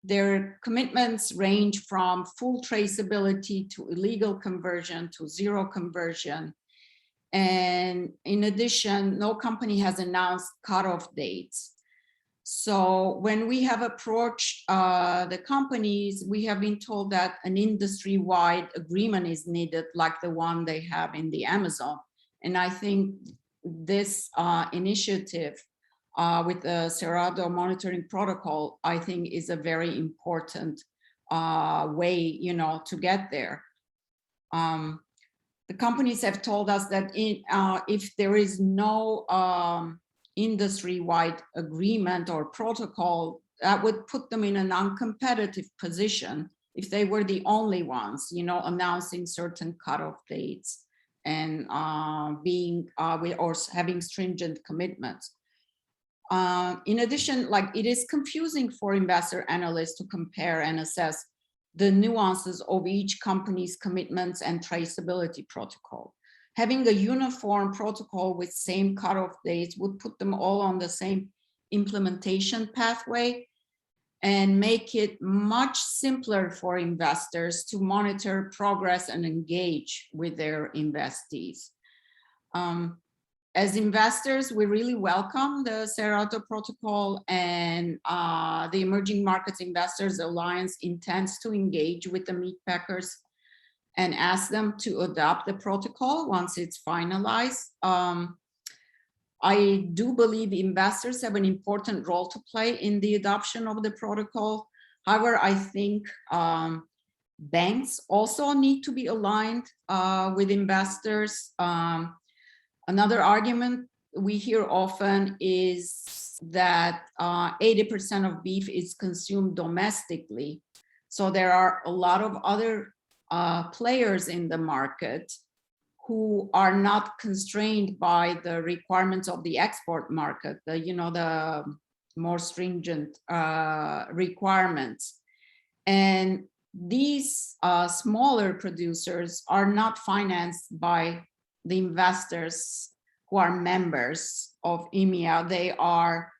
Their commitments range from full traceability to illegal conversion to zero conversion. And in addition, no company has announced cutoff dates. So when we have approached the companies, we have been told that an industry-wide agreement is needed, like the one they have in the Amazon. And I think this initiative with the Cerrado Monitoring Protocol, I think, is a very important way, to get there. The companies have told us that if there is no industry-wide agreement or protocol, that would put them in a non-competitive position if they were the only ones, announcing certain cutoff dates and being or having stringent commitments. In addition, it is confusing for investor analysts to compare and assess the nuances of each company's commitments and traceability protocol. Having a uniform protocol with same cutoff dates would put them all on the same implementation pathway and make it much simpler for investors to monitor progress and engage with their investees. As investors, we really welcome the Cerrado Protocol, and the Emerging Markets Investors Alliance intends to engage with the meat packers and ask them to adopt the protocol once it's finalized. I do believe investors have an important role to play in the adoption of the protocol. However, I think banks also need to be aligned with investors. Another argument we hear often is that 80% of beef is consumed domestically. So there are a lot of other players in the market who are not constrained by the requirements of the export market, the more stringent requirements. And these smaller producers are not financed by the investors who are members of EMEA. They are,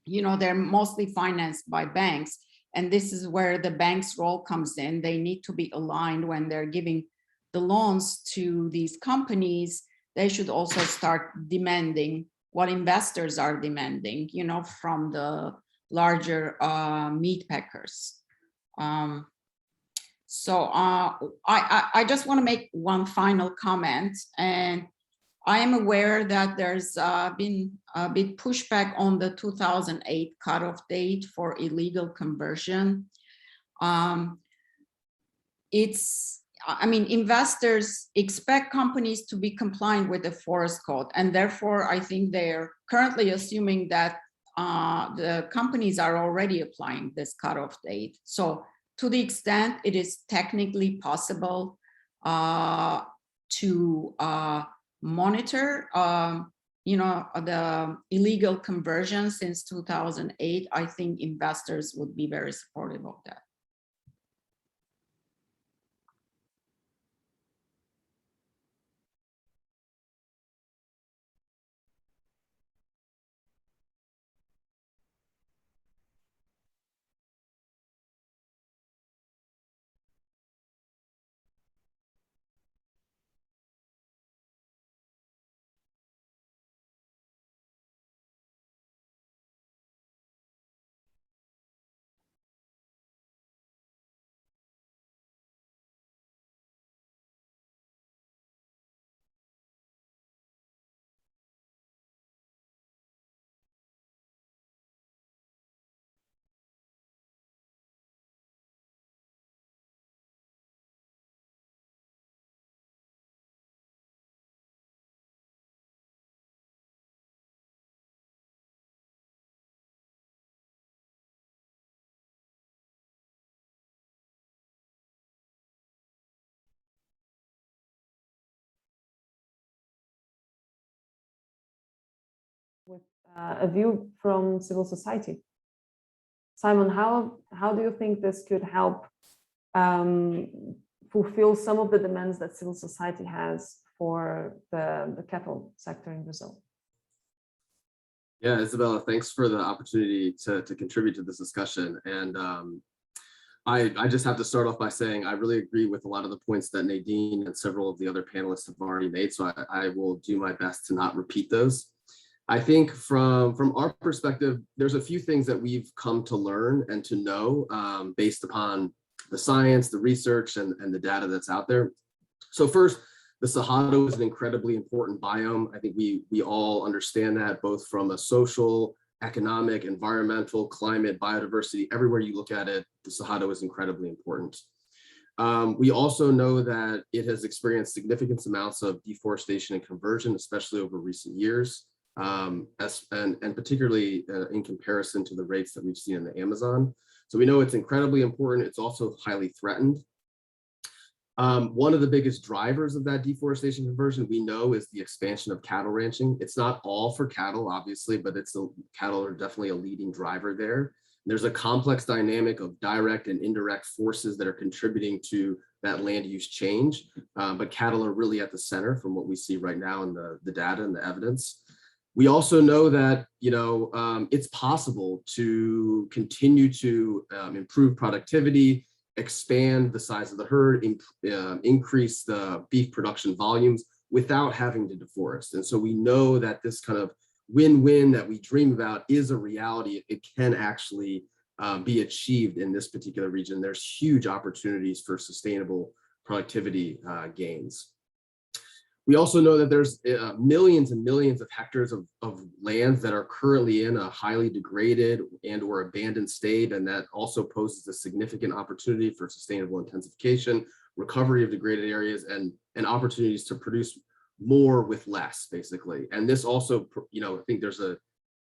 they're mostly financed by banks. And this is where the bank's role comes in. They need to be aligned when they're giving the loans to these companies. They should also start demanding what investors are demanding, from the larger meat packers. So I just want to make one final comment, and I am aware that there's been a big pushback on the 2008 cutoff date for illegal conversion. I mean, investors expect companies to be compliant with the forest code, and therefore I think they're currently assuming that the companies are already applying this cutoff date. So to the extent it is technically possible to monitor, the illegal conversion since 2008, I think investors would be very supportive of that. With a view from civil society. Simon, how do you think this could help fulfill some of the demands that civil society has for the cattle sector in Brazil? Yeah, Isabella, thanks for the opportunity to contribute to this discussion. And I just have to start off by saying I really agree with a lot of the points that Nadine and several of the other panelists have already made. So I will do my best to not repeat those. I think from our perspective, there's a few things that we've come to learn and to know based upon the science, the research, and the data that's out there. So first, the Cerrado is an incredibly important biome. I think we all understand that, both from a social, economic, environmental, climate, biodiversity, everywhere you look at it, the Cerrado is incredibly important. We also know that it has experienced significant amounts of deforestation and conversion, especially over recent years. And particularly in comparison to the rates that we've seen in the Amazon. So we know it's incredibly important. It's also highly threatened. One of the biggest drivers of that deforestation conversion we know is the expansion of cattle ranching. It's not all for cattle, obviously, but cattle are definitely a leading driver there. There's a complex dynamic of direct and indirect forces that are contributing to that land use change, but cattle are really at the center from what we see right now in the data and the evidence. We also know that it's possible to continue to improve productivity, expand the size of the herd, increase the beef production volumes without having to deforest. And so we know that this kind of win-win that we dream about is a reality. It can actually be achieved in this particular region. There's huge opportunities for sustainable productivity gains. We also know that there's millions and millions of hectares of lands that are currently in a highly degraded and or abandoned state, and that also poses a significant opportunity for sustainable intensification, recovery of degraded areas, and opportunities to produce more with less, basically. And this also, I think there's a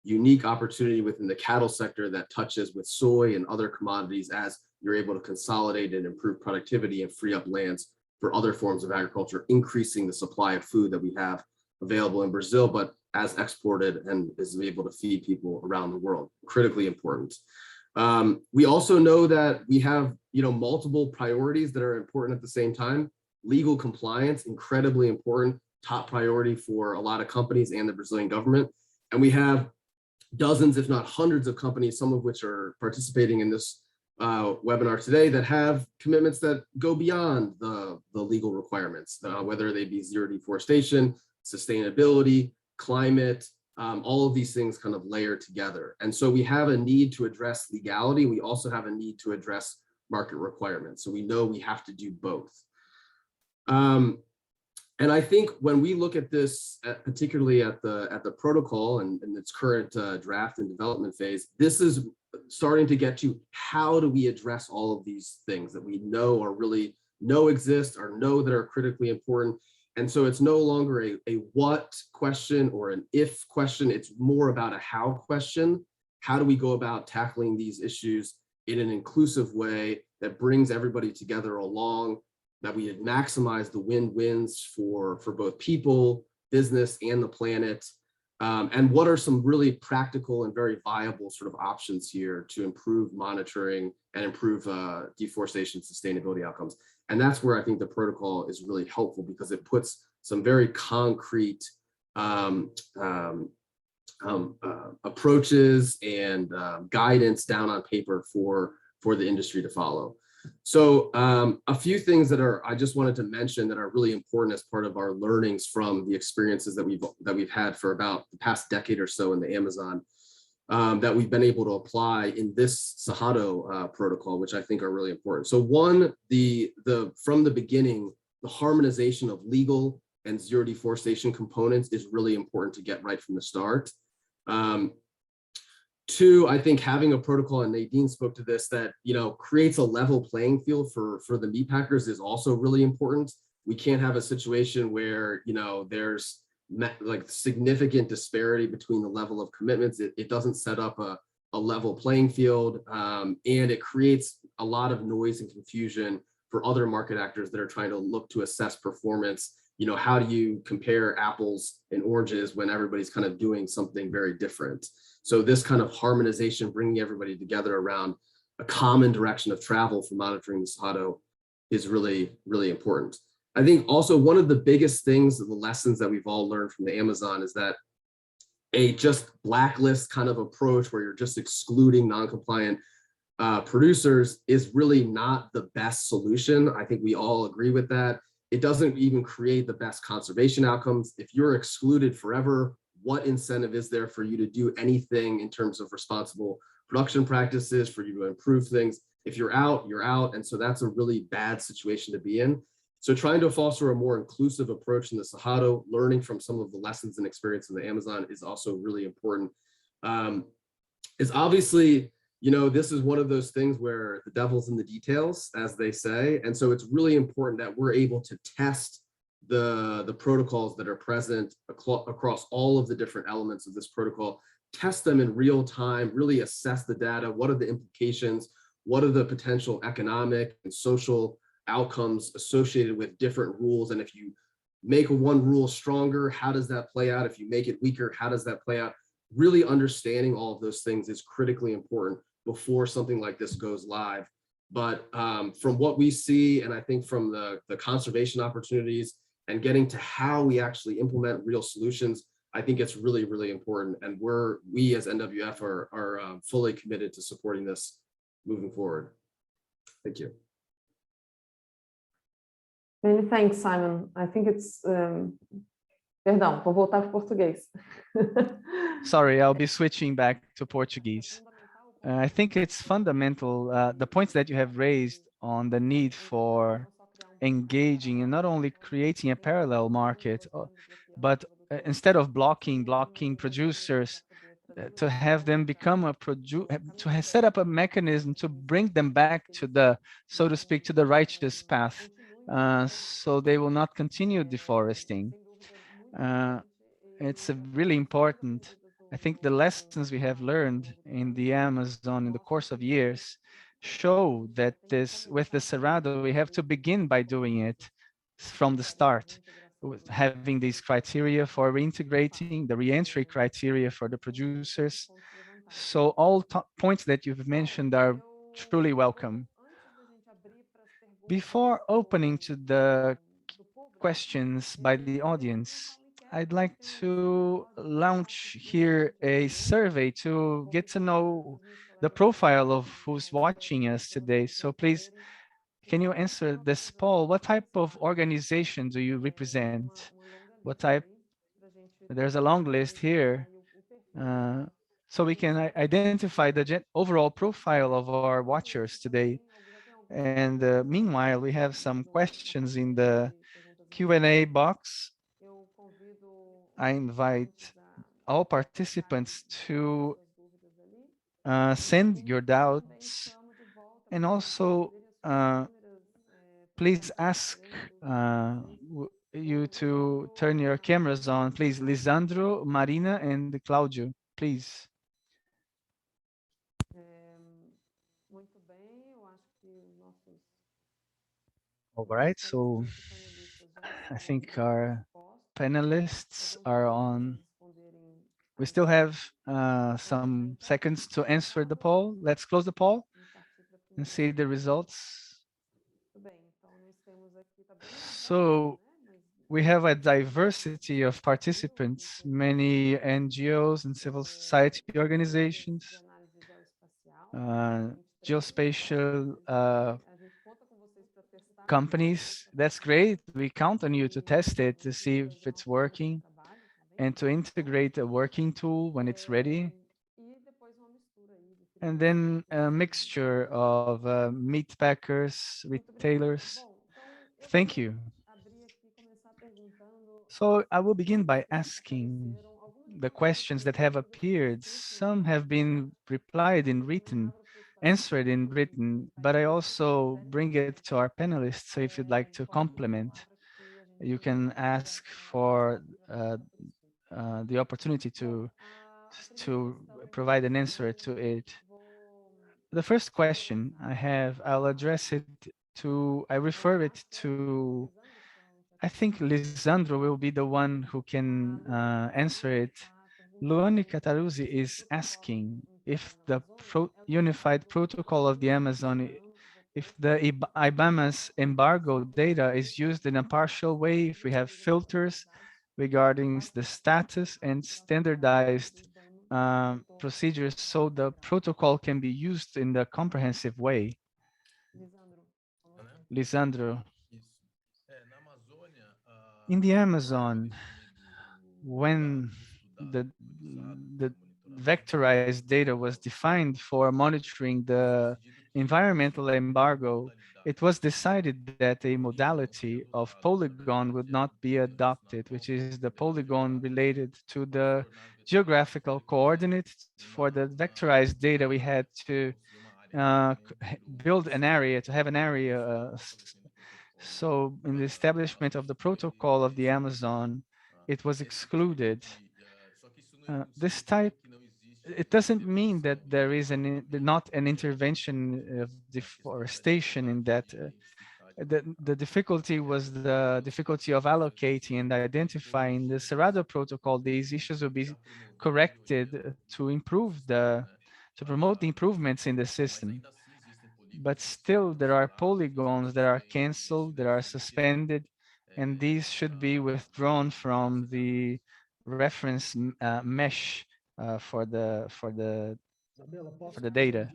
unique opportunity within the cattle sector that touches with soy and other commodities as you're able to consolidate and improve productivity and free up lands for other forms of agriculture, increasing the supply of food that we have available in Brazil, but as exported and is able to feed people around the world. Critically important. We also know that we have multiple priorities that are important at the same time. Legal compliance, incredibly important, top priority for a lot of companies and the Brazilian government. And we have dozens, if not hundreds of companies, some of which are participating in this webinar today, that have commitments that go beyond the legal requirements, whether they be zero deforestation, sustainability, climate, all of these things kind of layer together. And so we have a need to address legality. We also have a need to address market requirements. So we know we have to do both. And I think when we look at this, particularly at the protocol and its current draft and development phase, this is starting to get to how do we address all of these things that we know or really know exist or know that are critically important. And so it's no longer a what question or an if question, it's more about a how question. How do we go about tackling these issues in an inclusive way that brings everybody together along, that we maximize the win-wins for both people, business, and the planet? And what are some really practical and very viable sort of options here to improve monitoring and improve deforestation sustainability outcomes? And that's where I think the protocol is really helpful, because it puts some very concrete approaches and guidance down on paper for the industry to follow. So a few things that I just wanted to mention that are really important as part of our learnings from the experiences that we've had for about the past decade or so in the Amazon, that we've been able to apply in this Cerrado protocol, which I think are really important. So one, from the beginning, the harmonization of legal and zero deforestation components is really important to get right from the start. Two, I think having a protocol, and Nadine spoke to this, that creates a level playing field for the meat packers is also really important. We can't have a situation where there's like significant disparity between the level of commitments. It doesn't set up a level playing field, and it creates a lot of noise and confusion for other market actors that are trying to look to assess performance. How do you compare apples and oranges when everybody's kind of doing something very different? So this kind of harmonization, bringing everybody together around a common direction of travel for monitoring the Cerrado is really, really important. I think also one of the biggest things, the lessons that we've all learned from the Amazon, is that a just blacklist kind of approach where you're just excluding non-compliant producers is really not the best solution. I think we all agree with that. It doesn't even create the best conservation outcomes. If you're excluded forever, what incentive is there for you to do anything in terms of responsible production practices, for you to improve things? If you're out, you're out. And so that's a really bad situation to be in. So trying to foster a more inclusive approach in the Cerrado, learning from some of the lessons and experience in the Amazon is also really important. Is obviously, this is one of those things where the devil's in the details, as they say. And so it's really important that we're able to test the protocols that are present across all of the different elements of this protocol, test them in real time, really assess the data. What are the implications? What are the potential economic and social outcomes associated with different rules? And if you make one rule stronger, how does that play out? If you make it weaker, how does that play out? Really understanding all of those things is critically important before something like this goes live. But from what we see, and I think from the conservation opportunities and getting to how we actually implement real solutions, I think it's really, really important. And we as NWF are fully committed to supporting this moving forward. Thank you. Many thanks, Simon. I think it's perdão, vou voltar para o português. Sorry, I'll be switching back to Portuguese. I think it's fundamental, the points that you have raised on the need for engaging and not only creating a parallel market, but instead of blocking producers, to have them become set up a mechanism to bring them back to the, so to speak, to the righteous path, so they will not continue deforesting. It's really important. I think the lessons we have learned in the Amazon in the course of years show that with the Cerrado, we have to begin by doing it from the start, with having these criteria for reintegrating, the reentry criteria for the producers. So all points that you've mentioned are truly welcome. Before opening to the questions by the audience, I'd like to launch here a survey to get to know the profile of who's watching us today. So please, can you answer this poll? What type of organization do you represent? What type? There's a long list here. So we can identify the overall profile of our watchers today. And meanwhile, we have some questions in the Q&A box. I invite all participants to send your doubts, and also please ask you to turn your cameras on, please. Lisandro, Marina, and Claudio, please. All right, so I think our panelists are on. We still have some seconds to answer the poll. Let's close the poll and see the results. So we have a diversity of participants, many NGOs and civil society organizations, geospatial companies. That's great. We count on you to test it to see if it's working and to integrate a working tool when it's ready. And then a mixture of meat packers, retailers. Thank you. So I will begin by asking the questions that have appeared. Some have been replied in written, answered in written, but I also bring it to our panelists. So if you'd like to complement, you can ask for the opportunity to provide an answer to it. The first question I have, I'll address it to, I refer it to, I think Lisandro will be the one who can answer it. Luani Cataruzzi is asking if the unified protocol of the Amazon, if the IBAMA's embargo data is used in a partial way, if we have filters regarding the status and standardized procedures so the protocol can be used in the comprehensive way. Lisandro. In the Amazon, when the vectorized data was defined for monitoring the environmental embargo, it was decided that a modality of polygon would not be adopted, which is the polygon related to the geographical coordinates. For the vectorized data, we had to build an area, to have an area. So in the establishment of the protocol of the Amazon, it was excluded. This type, it doesn't mean that there is not an intervention of deforestation in that. The difficulty was the difficulty of allocating and identifying the Cerrado protocol. These issues will be corrected to improve to promote the improvements in the system. But still, there are polygons that are canceled, that are suspended, and these should be withdrawn from the reference mesh for the Isabela, data.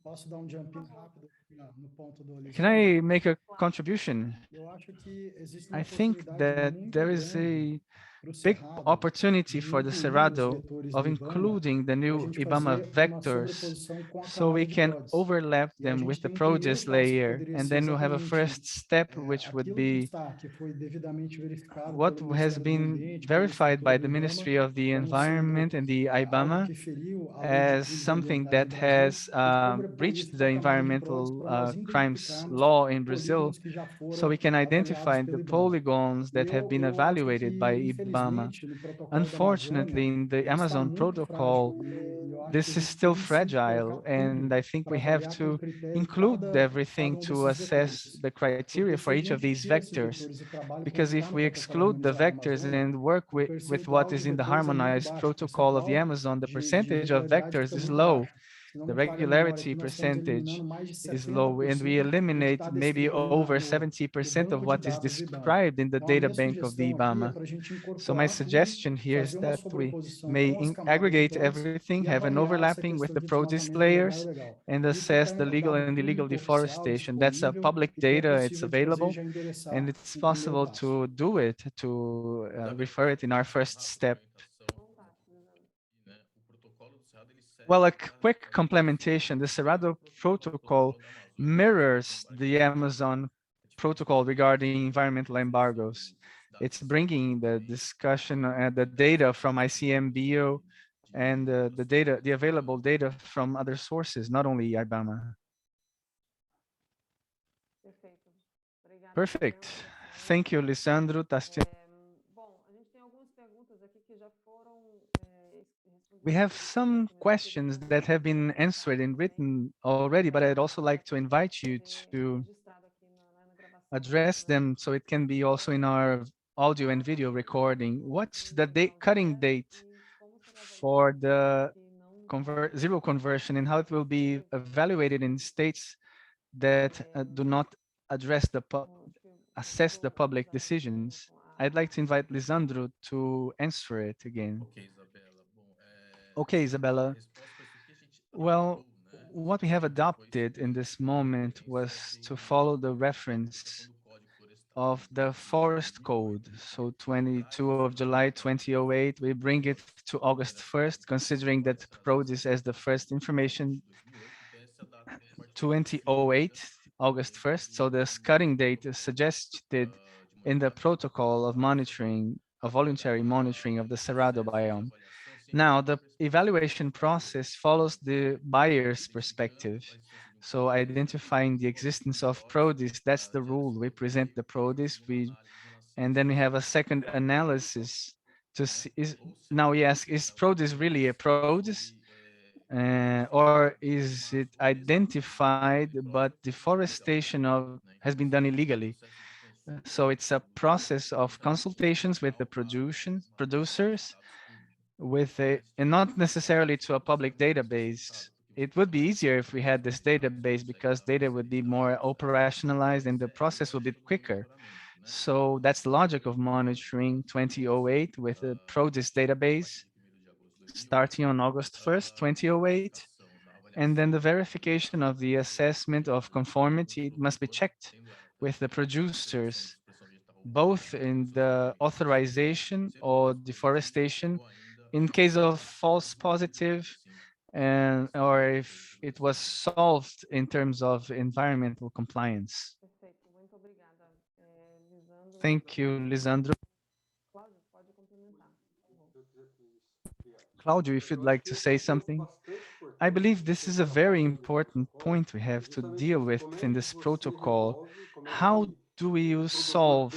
Posso dar jump in rápido no ponto do Can Lisandro? I make a contribution? Eu acho que existe I uma think oportunidade that muito there is grande a para o big Cerrado opportunity de for the incluir os Cerrado vetores of do IBAMA including the para a new gente IBAMA fazer uma vectors sobreposição com a so we camada de can PRODES. overlap E a them gente with the tem um primeiro PRODES passo que layer, poderia and ser then we'll have a exatamente first step, which would aquilo que be está, que foi devidamente verificado what pelo has Ministério do Meio been Ambiente, pela verified estrutura by do the IBAMA, Ministry of the como sendo Environment and the algo IBAMA que feriu a Lei de as Crimes something Ambientais that no Brasil has e sobrepor breached isso the para a camada de PRODES environmental para nós crimes identificarmos law in Brazil, polígonos que já so foram we can avaliados identify pelo the IBAMA. polygons E that have been eu acho evaluated by que, IBAMA. infelizmente, no protocolo da Unfortunately, Amazônia, in the ele está Amazon muito protocol, frágil e eu acho que a this is gente still tem sim que fragile, colocar and tudo I think para we have avaliar com to critério include everything to desses assess vetores. the criteria Porque for se a each of gente these tira esses vectors. vetores e trabalha com o que Because está if no we protocolo exclude the harmonizado da vectors Amazônia, and work o with what percentual de is in the vetores é muito harmonized baixo, o protocol of the percentual Amazon, the de percentage of regularidade vectors fica is muito low. baixo. Se não The me falha a memória, regularity que nós estamos percentage eliminando mais de is low, and we 70% da eliminate quantidade desse maybe volume over no 70% of banco de what is dados do IBAMA. described in the Então, a data minha bank of the sugestão aqui é IBAMA. para a gente So my incorporar tudo, suggestion here is fazer uma that we sobreposição may com as camadas de aggregate PRODES everything, e have an avaliar essa overlapping with questão the de PRODES desmatamento legal e layers ilegal. and E por assess the estar legal dado and illegal público oficial deforestation. That's a disponível public e que é data, it's possível de fazer available, já and endereçar it's um primeiro possible passo. to do it, to refer it in our first step. Well, a quick complementation. The Cerrado Protocol mirrors the Amazon protocol regarding environmental embargoes. It's bringing the discussion and the data from ICMBio and the data, the available data from other sources, not only IBAMA. Perfeito. Obrigada, Perfect. Isabela, Luciano. Thank you, Lisandro. Bom, a gente tem algumas perguntas aqui que já foram We respondidas have pelo some professor, mas eu questions queria that have been colocar answered in também, written already, but I'd also like to invite you to registrado aqui na gravação address também, né? them so it can be also in our audio and video recording. What's the date, cutting date E como seria for avaliado the que não zero conversion and how it will be evaluated in states that do not address acho que assess the vou public usar aqui com decisions? relação I'd like to invite Lisandro to answer it again. Okay, Isabella. Well, what we have adopted in this moment was to follow the reference of the forest code. So 22 of July 2008, we bring it to August 1st, considering that produce as the first information 2008, August 1st. So the cutting date is suggested in the protocol of monitoring, of voluntary monitoring of the Cerrado biome. Now, the evaluation process follows the buyer's perspective. So identifying the existence of produce, that's the rule. We present the produce, and then we have a second analysis to see, now we ask, is produce really a produce? Or is it identified, but deforestation has been done illegally? So it's a process of consultations with the producers, and not necessarily to a public database. It would be easier if we had this database because data would be more operationalized and the process would be quicker. So that's the logic of monitoring 2008 with a produce database starting on August 1st, 2008. And then the verification of the assessment of conformity must be checked with the producers, both in the authorization or deforestation in case of false positive, and or if it was solved in terms of environmental compliance. Perfeito, muito obrigada, Lisandro. Thank you, Lisandro. Cláudio, pode complementar, por favor. Claudio, if you'd like to say something. I believe this is a very important point we have to deal with in this protocol. How do we solve,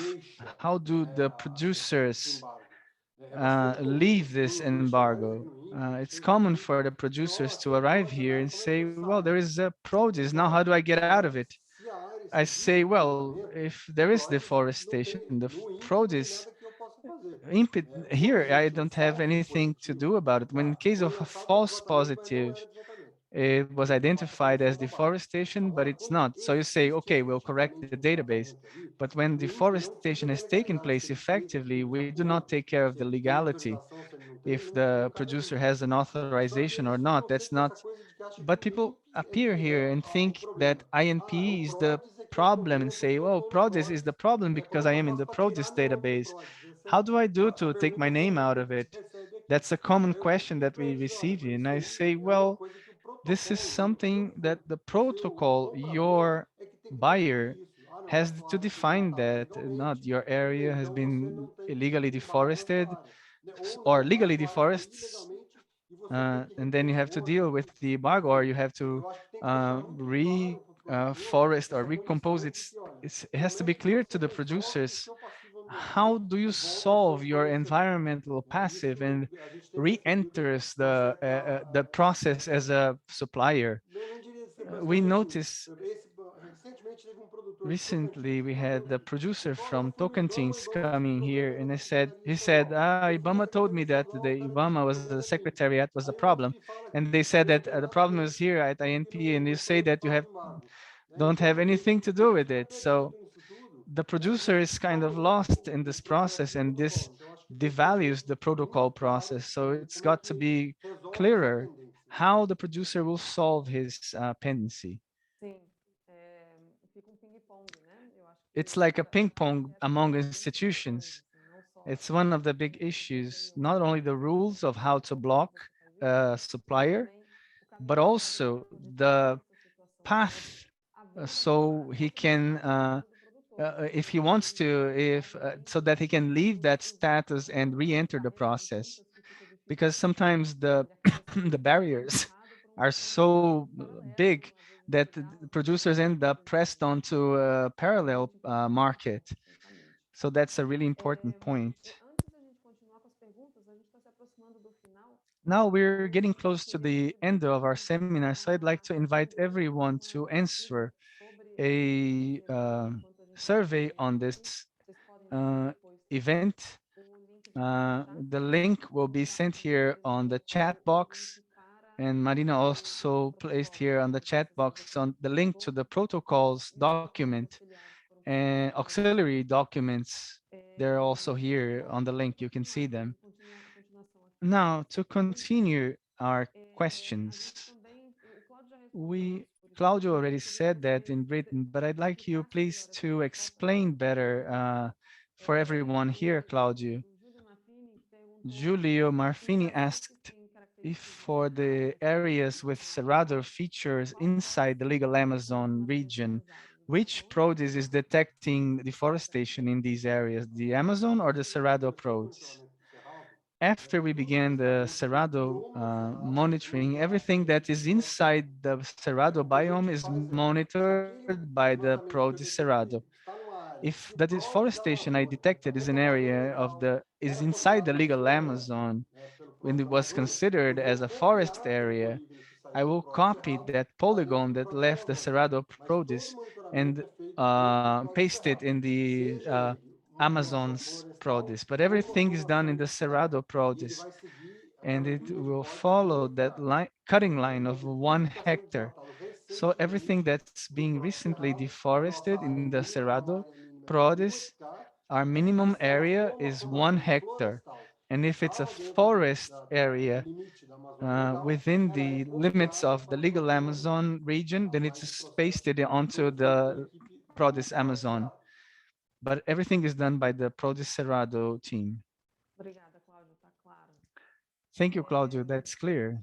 how do the producers leave this embargo? It's common for the producers to arrive here and say, well, there is a produce. Now, how do I get out of it? I say, well, if there is deforestation, the produce here, I don't have anything to do about it. When in case of a false positive, it was identified as deforestation, but it's not. So you say, okay, we'll correct the database. But when deforestation has taken place effectively, we do not take care of the legality. If the producer has an authorization or not, that's not. But people appear here and think that INP is the problem and say, well, produce is the problem because I am in the produce database. How do I do to take my name out of it? That's a common question that we receive. And I say, well, this is something that the protocol, your buyer, has to define that not your area has been illegally deforested or legally deforests, and then you have to deal with the embargo, or you have to reforest or recompose. It has to be clear to the producers. How do you solve your environmental passive and re-enters the process as a supplier? We notice recently we had a producer from Tocantins coming here, and he said, IBAMA told me that the IBAMA was the secretariat was the problem, and they said that the problem is here at INP, and you say that you don't have anything to do with it. So the producer is kind of lost in this process, and this devalues the protocol process. So it's got to be clearer how the producer will solve his pendency. Sim, fica ping-pong, né? Eu acho que It's like a ping pong essa among questão institutions. assim, não só It's one of the big issues, not only the rules of how to block supplier, but also the path so he can if he wants to, if so that he can leave that status and re-enter the process, because sometimes the the barriers are so big that the producers end up pressed onto a parallel market. So that's a really important point. Now we're getting close to the end of our seminar, so I'd like to invite everyone to answer a survey on this uh, event. The link will be sent here on the chat box, and Marina also placed here on the chat box on the link to the protocols document and auxiliary documents. They're also here on the link. You can see them. Now, to continue our questions, we Claudio already said that in written, but I'd like you please to explain better for everyone here, Claudio. Giulio Marfini asked if for the areas with Cerrado features inside the legal Amazon region, which produce is detecting deforestation in these areas, the Amazon or the Cerrado produce? After we began the Cerrado monitoring, everything that is inside the Cerrado biome is monitored by the Prodes Cerrado. If the deforestation I detected is an area of the is inside the legal Amazon, when it was considered as a forest area, I will copy that polygon that left the Cerrado Prodes and paste it in the Amazon's Prodes. But everything is done in the Cerrado Prodes, and it will follow that line, cutting line of 1 hectare. So everything that's being recently deforested in the Cerrado Prodes, our minimum area is 1 hectare. And if it's a forest area within the limits of the legal Amazon region, then it's pasted onto the Prodes Amazon. But everything is done by the Prodes Cerrado team. Thank you, Claudio. That's clear.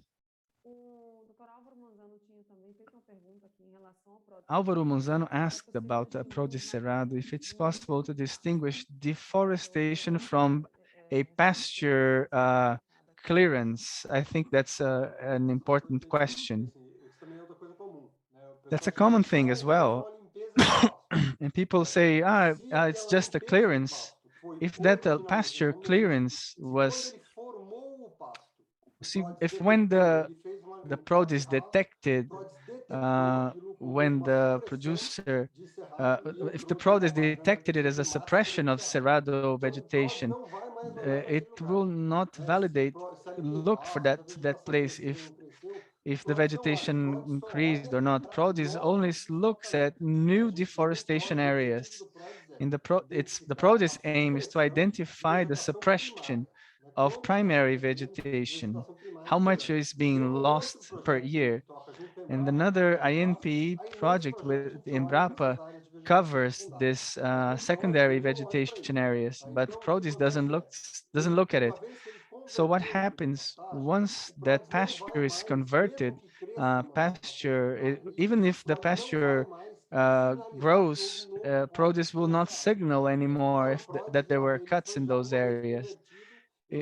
Álvaro Manzano asked about Prodes Cerrado, if it's possible to distinguish deforestation from a pasture clearance. I think that's an important question. That's a common thing as well. And people say, it's just a clearance. If that pasture clearance was, see, if when the produce detected when the producer, if the produce detected it as a suppression of cerrado vegetation, it will not validate, look for that place if the vegetation increased or not. Produce only looks at new deforestation areas. The produce aim is to identify the suppression of primary vegetation, how much is being lost per year. And another INPE project with Embrapa covers this secondary vegetation areas, but produce doesn't look at it. So what happens once that pasture is converted, even if the pasture grows, produce will not signal anymore if that there were cuts in those areas.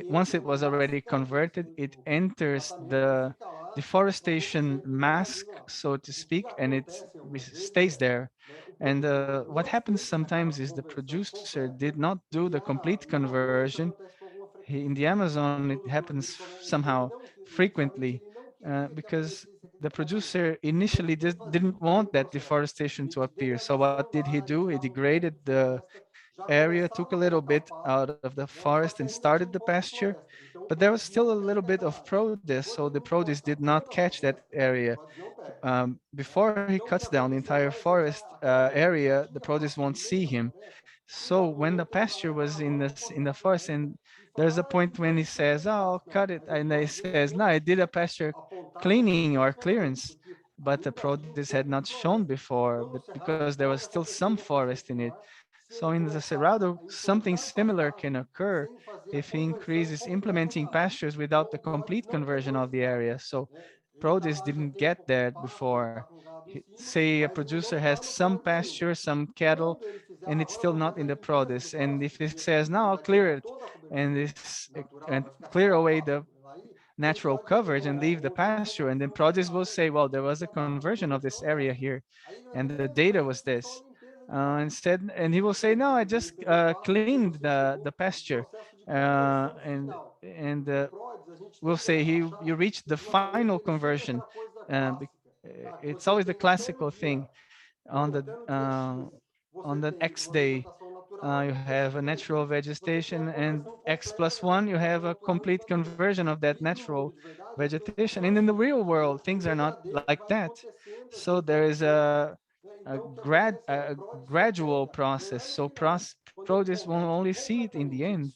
Once it was already converted, it enters the deforestation mask, so to speak, and it stays there. And what happens sometimes is the producer did not do the complete conversion. In the Amazon, it happens somehow frequently because the producer initially didn't want that deforestation to appear. So what did he do? He degraded the area, took a little bit out of the forest and started the pasture, but there was still a little bit of produce, so the produce did not catch that area. Before he cuts down the entire forest area, the produce won't see him. So when the pasture was in the forest, and there's a point when he says, "Oh, I'll cut it," and he says, "No, I did a pasture cleaning or clearance," but the produce had not shown before, but because there was still some forest in it. So in the Cerrado, something similar can occur if he increases implementing pastures without the complete conversion of the area. So produce didn't get there before. Say a producer has some pasture, some cattle, and it's still not in the produce. And if it says, no, I'll clear it and clear away the natural coverage and leave the pasture, and then produce will say, well, there was a conversion of this area here, and the data was this. Instead, and he will say, no, I just cleaned the pasture, and we'll say you reached the final conversion. It's always the classical thing on the X day. You have a natural vegetation, and X plus one, you have a complete conversion of that natural vegetation. And in the real world, things are not like that. So there is a gradual process. So produce will only see it in the end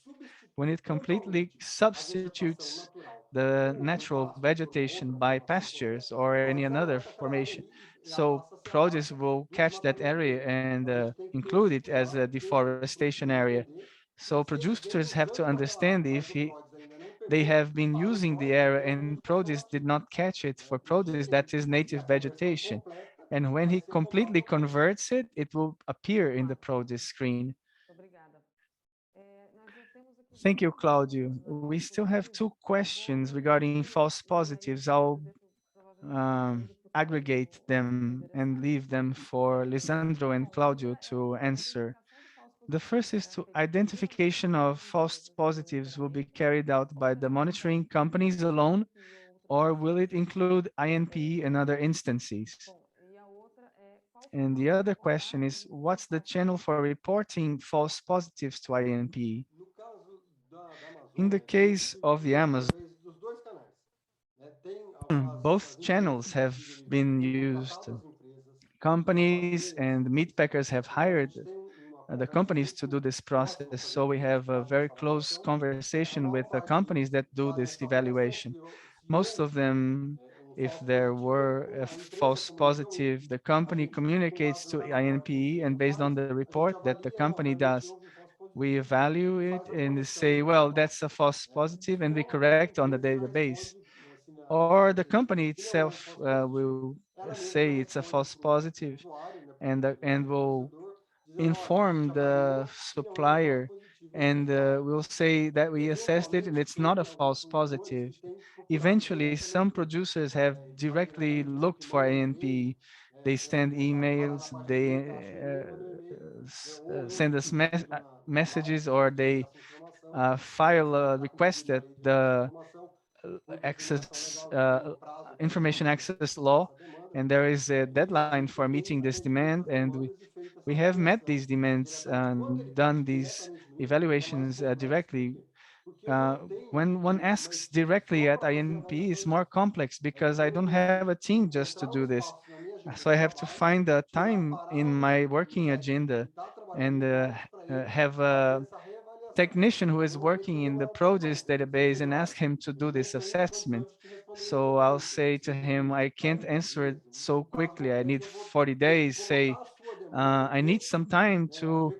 when it completely substitutes the natural vegetation by pastures or any another formation. So produce will catch that area and include it as a deforestation area. So producers have to understand they have been using the area and produce did not catch it. For produce, that is native vegetation. And when he completely converts it, it will appear in the produce screen. Thank you, Claudio. We still have two questions regarding false positives. I'll aggregate them and leave them for Lisandro and Claudio to answer. The first is to identification of false positives will be carried out by the monitoring companies alone, or will it include INPE and other instances? And the other question is, what's the channel for reporting false positives to INPE? In the case of the Amazon, both channels have been used. Companies and meat packers have hired the companies to do this process. So we have a very close conversation with the companies that do this evaluation. Most of them, if there were a false positive, the company communicates to INPE, and based on the report that the company does, we evaluate and say, well, that's a false positive, and we correct on the database. Or the company itself will say it's a false positive, and will inform the supplier, and we'll say that we assessed it and it's not a false positive. Eventually, some producers have directly looked for ANP. They send emails, they send us messages, or they file a request at the access information access law, and there is a deadline for meeting this demand, and we have met these demands and done these evaluations directly. When one asks directly at INP, it's more complex because I don't have a team just to do this. So I have to find the time in my working agenda and have a technician who is working in the produce database and ask him to do this assessment. So I'll say to him, I can't answer it so quickly. I need 40 days. Say, I need some time to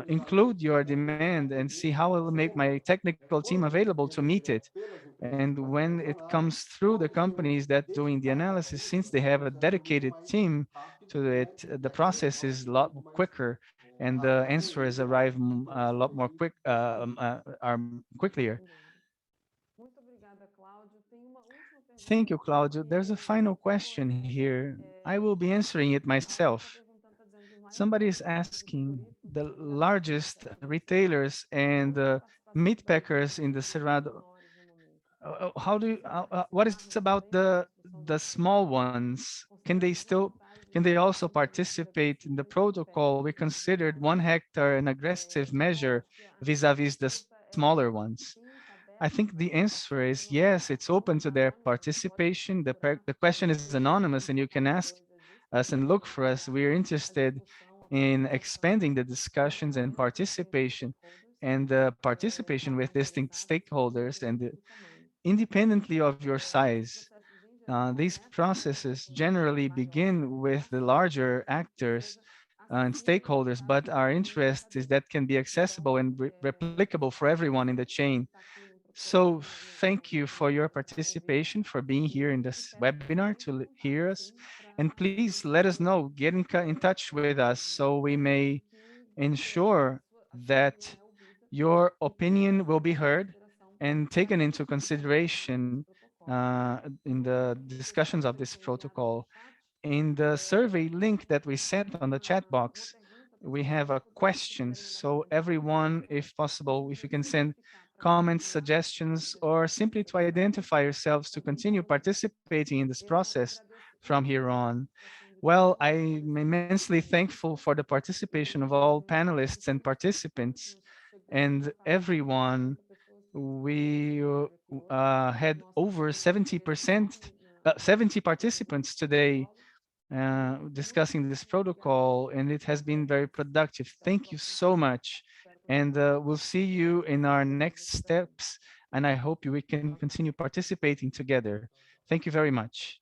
include your demand and see how I will make my technical team available to meet it. And when it comes through the companies that doing the analysis, since they have a dedicated team to it, the process is a lot quicker, and the answers arrive a lot more are quicker. Thank you, Claudio. There's a final question here. I will be answering it myself. Somebody is asking the largest retailers and meat packers in the Cerrado. How do you, what is about the small ones? Can they also participate in the protocol? We considered 1 hectare an aggressive measure vis-a-vis the smaller ones. I think the answer is yes, it's open to their participation. The question is anonymous, and you can ask us and look for us. We're interested in expanding the discussions and participation, and participation with distinct stakeholders, and independently of your size. These processes generally begin with the larger actors and stakeholders, but our interest is that can be accessible and replicable for everyone in the chain. So thank you for your participation, for being here in this webinar to hear us. And please let us know, get in touch with us so we may ensure that your opinion will be heard and taken into consideration in the discussions of this protocol. In the survey link that we sent on the chat box, we have a questions. So everyone, if possible, if you can send comments, suggestions, or simply to identify yourselves to continue participating in this process from here on. Well, I'm immensely thankful for the participation of all panelists and participants and everyone. We had over 70%, 70 participants today discussing this protocol, and it has been very productive. Thank you so much. And we'll see you in our next steps. And I hope we can continue participating together. Thank you very much.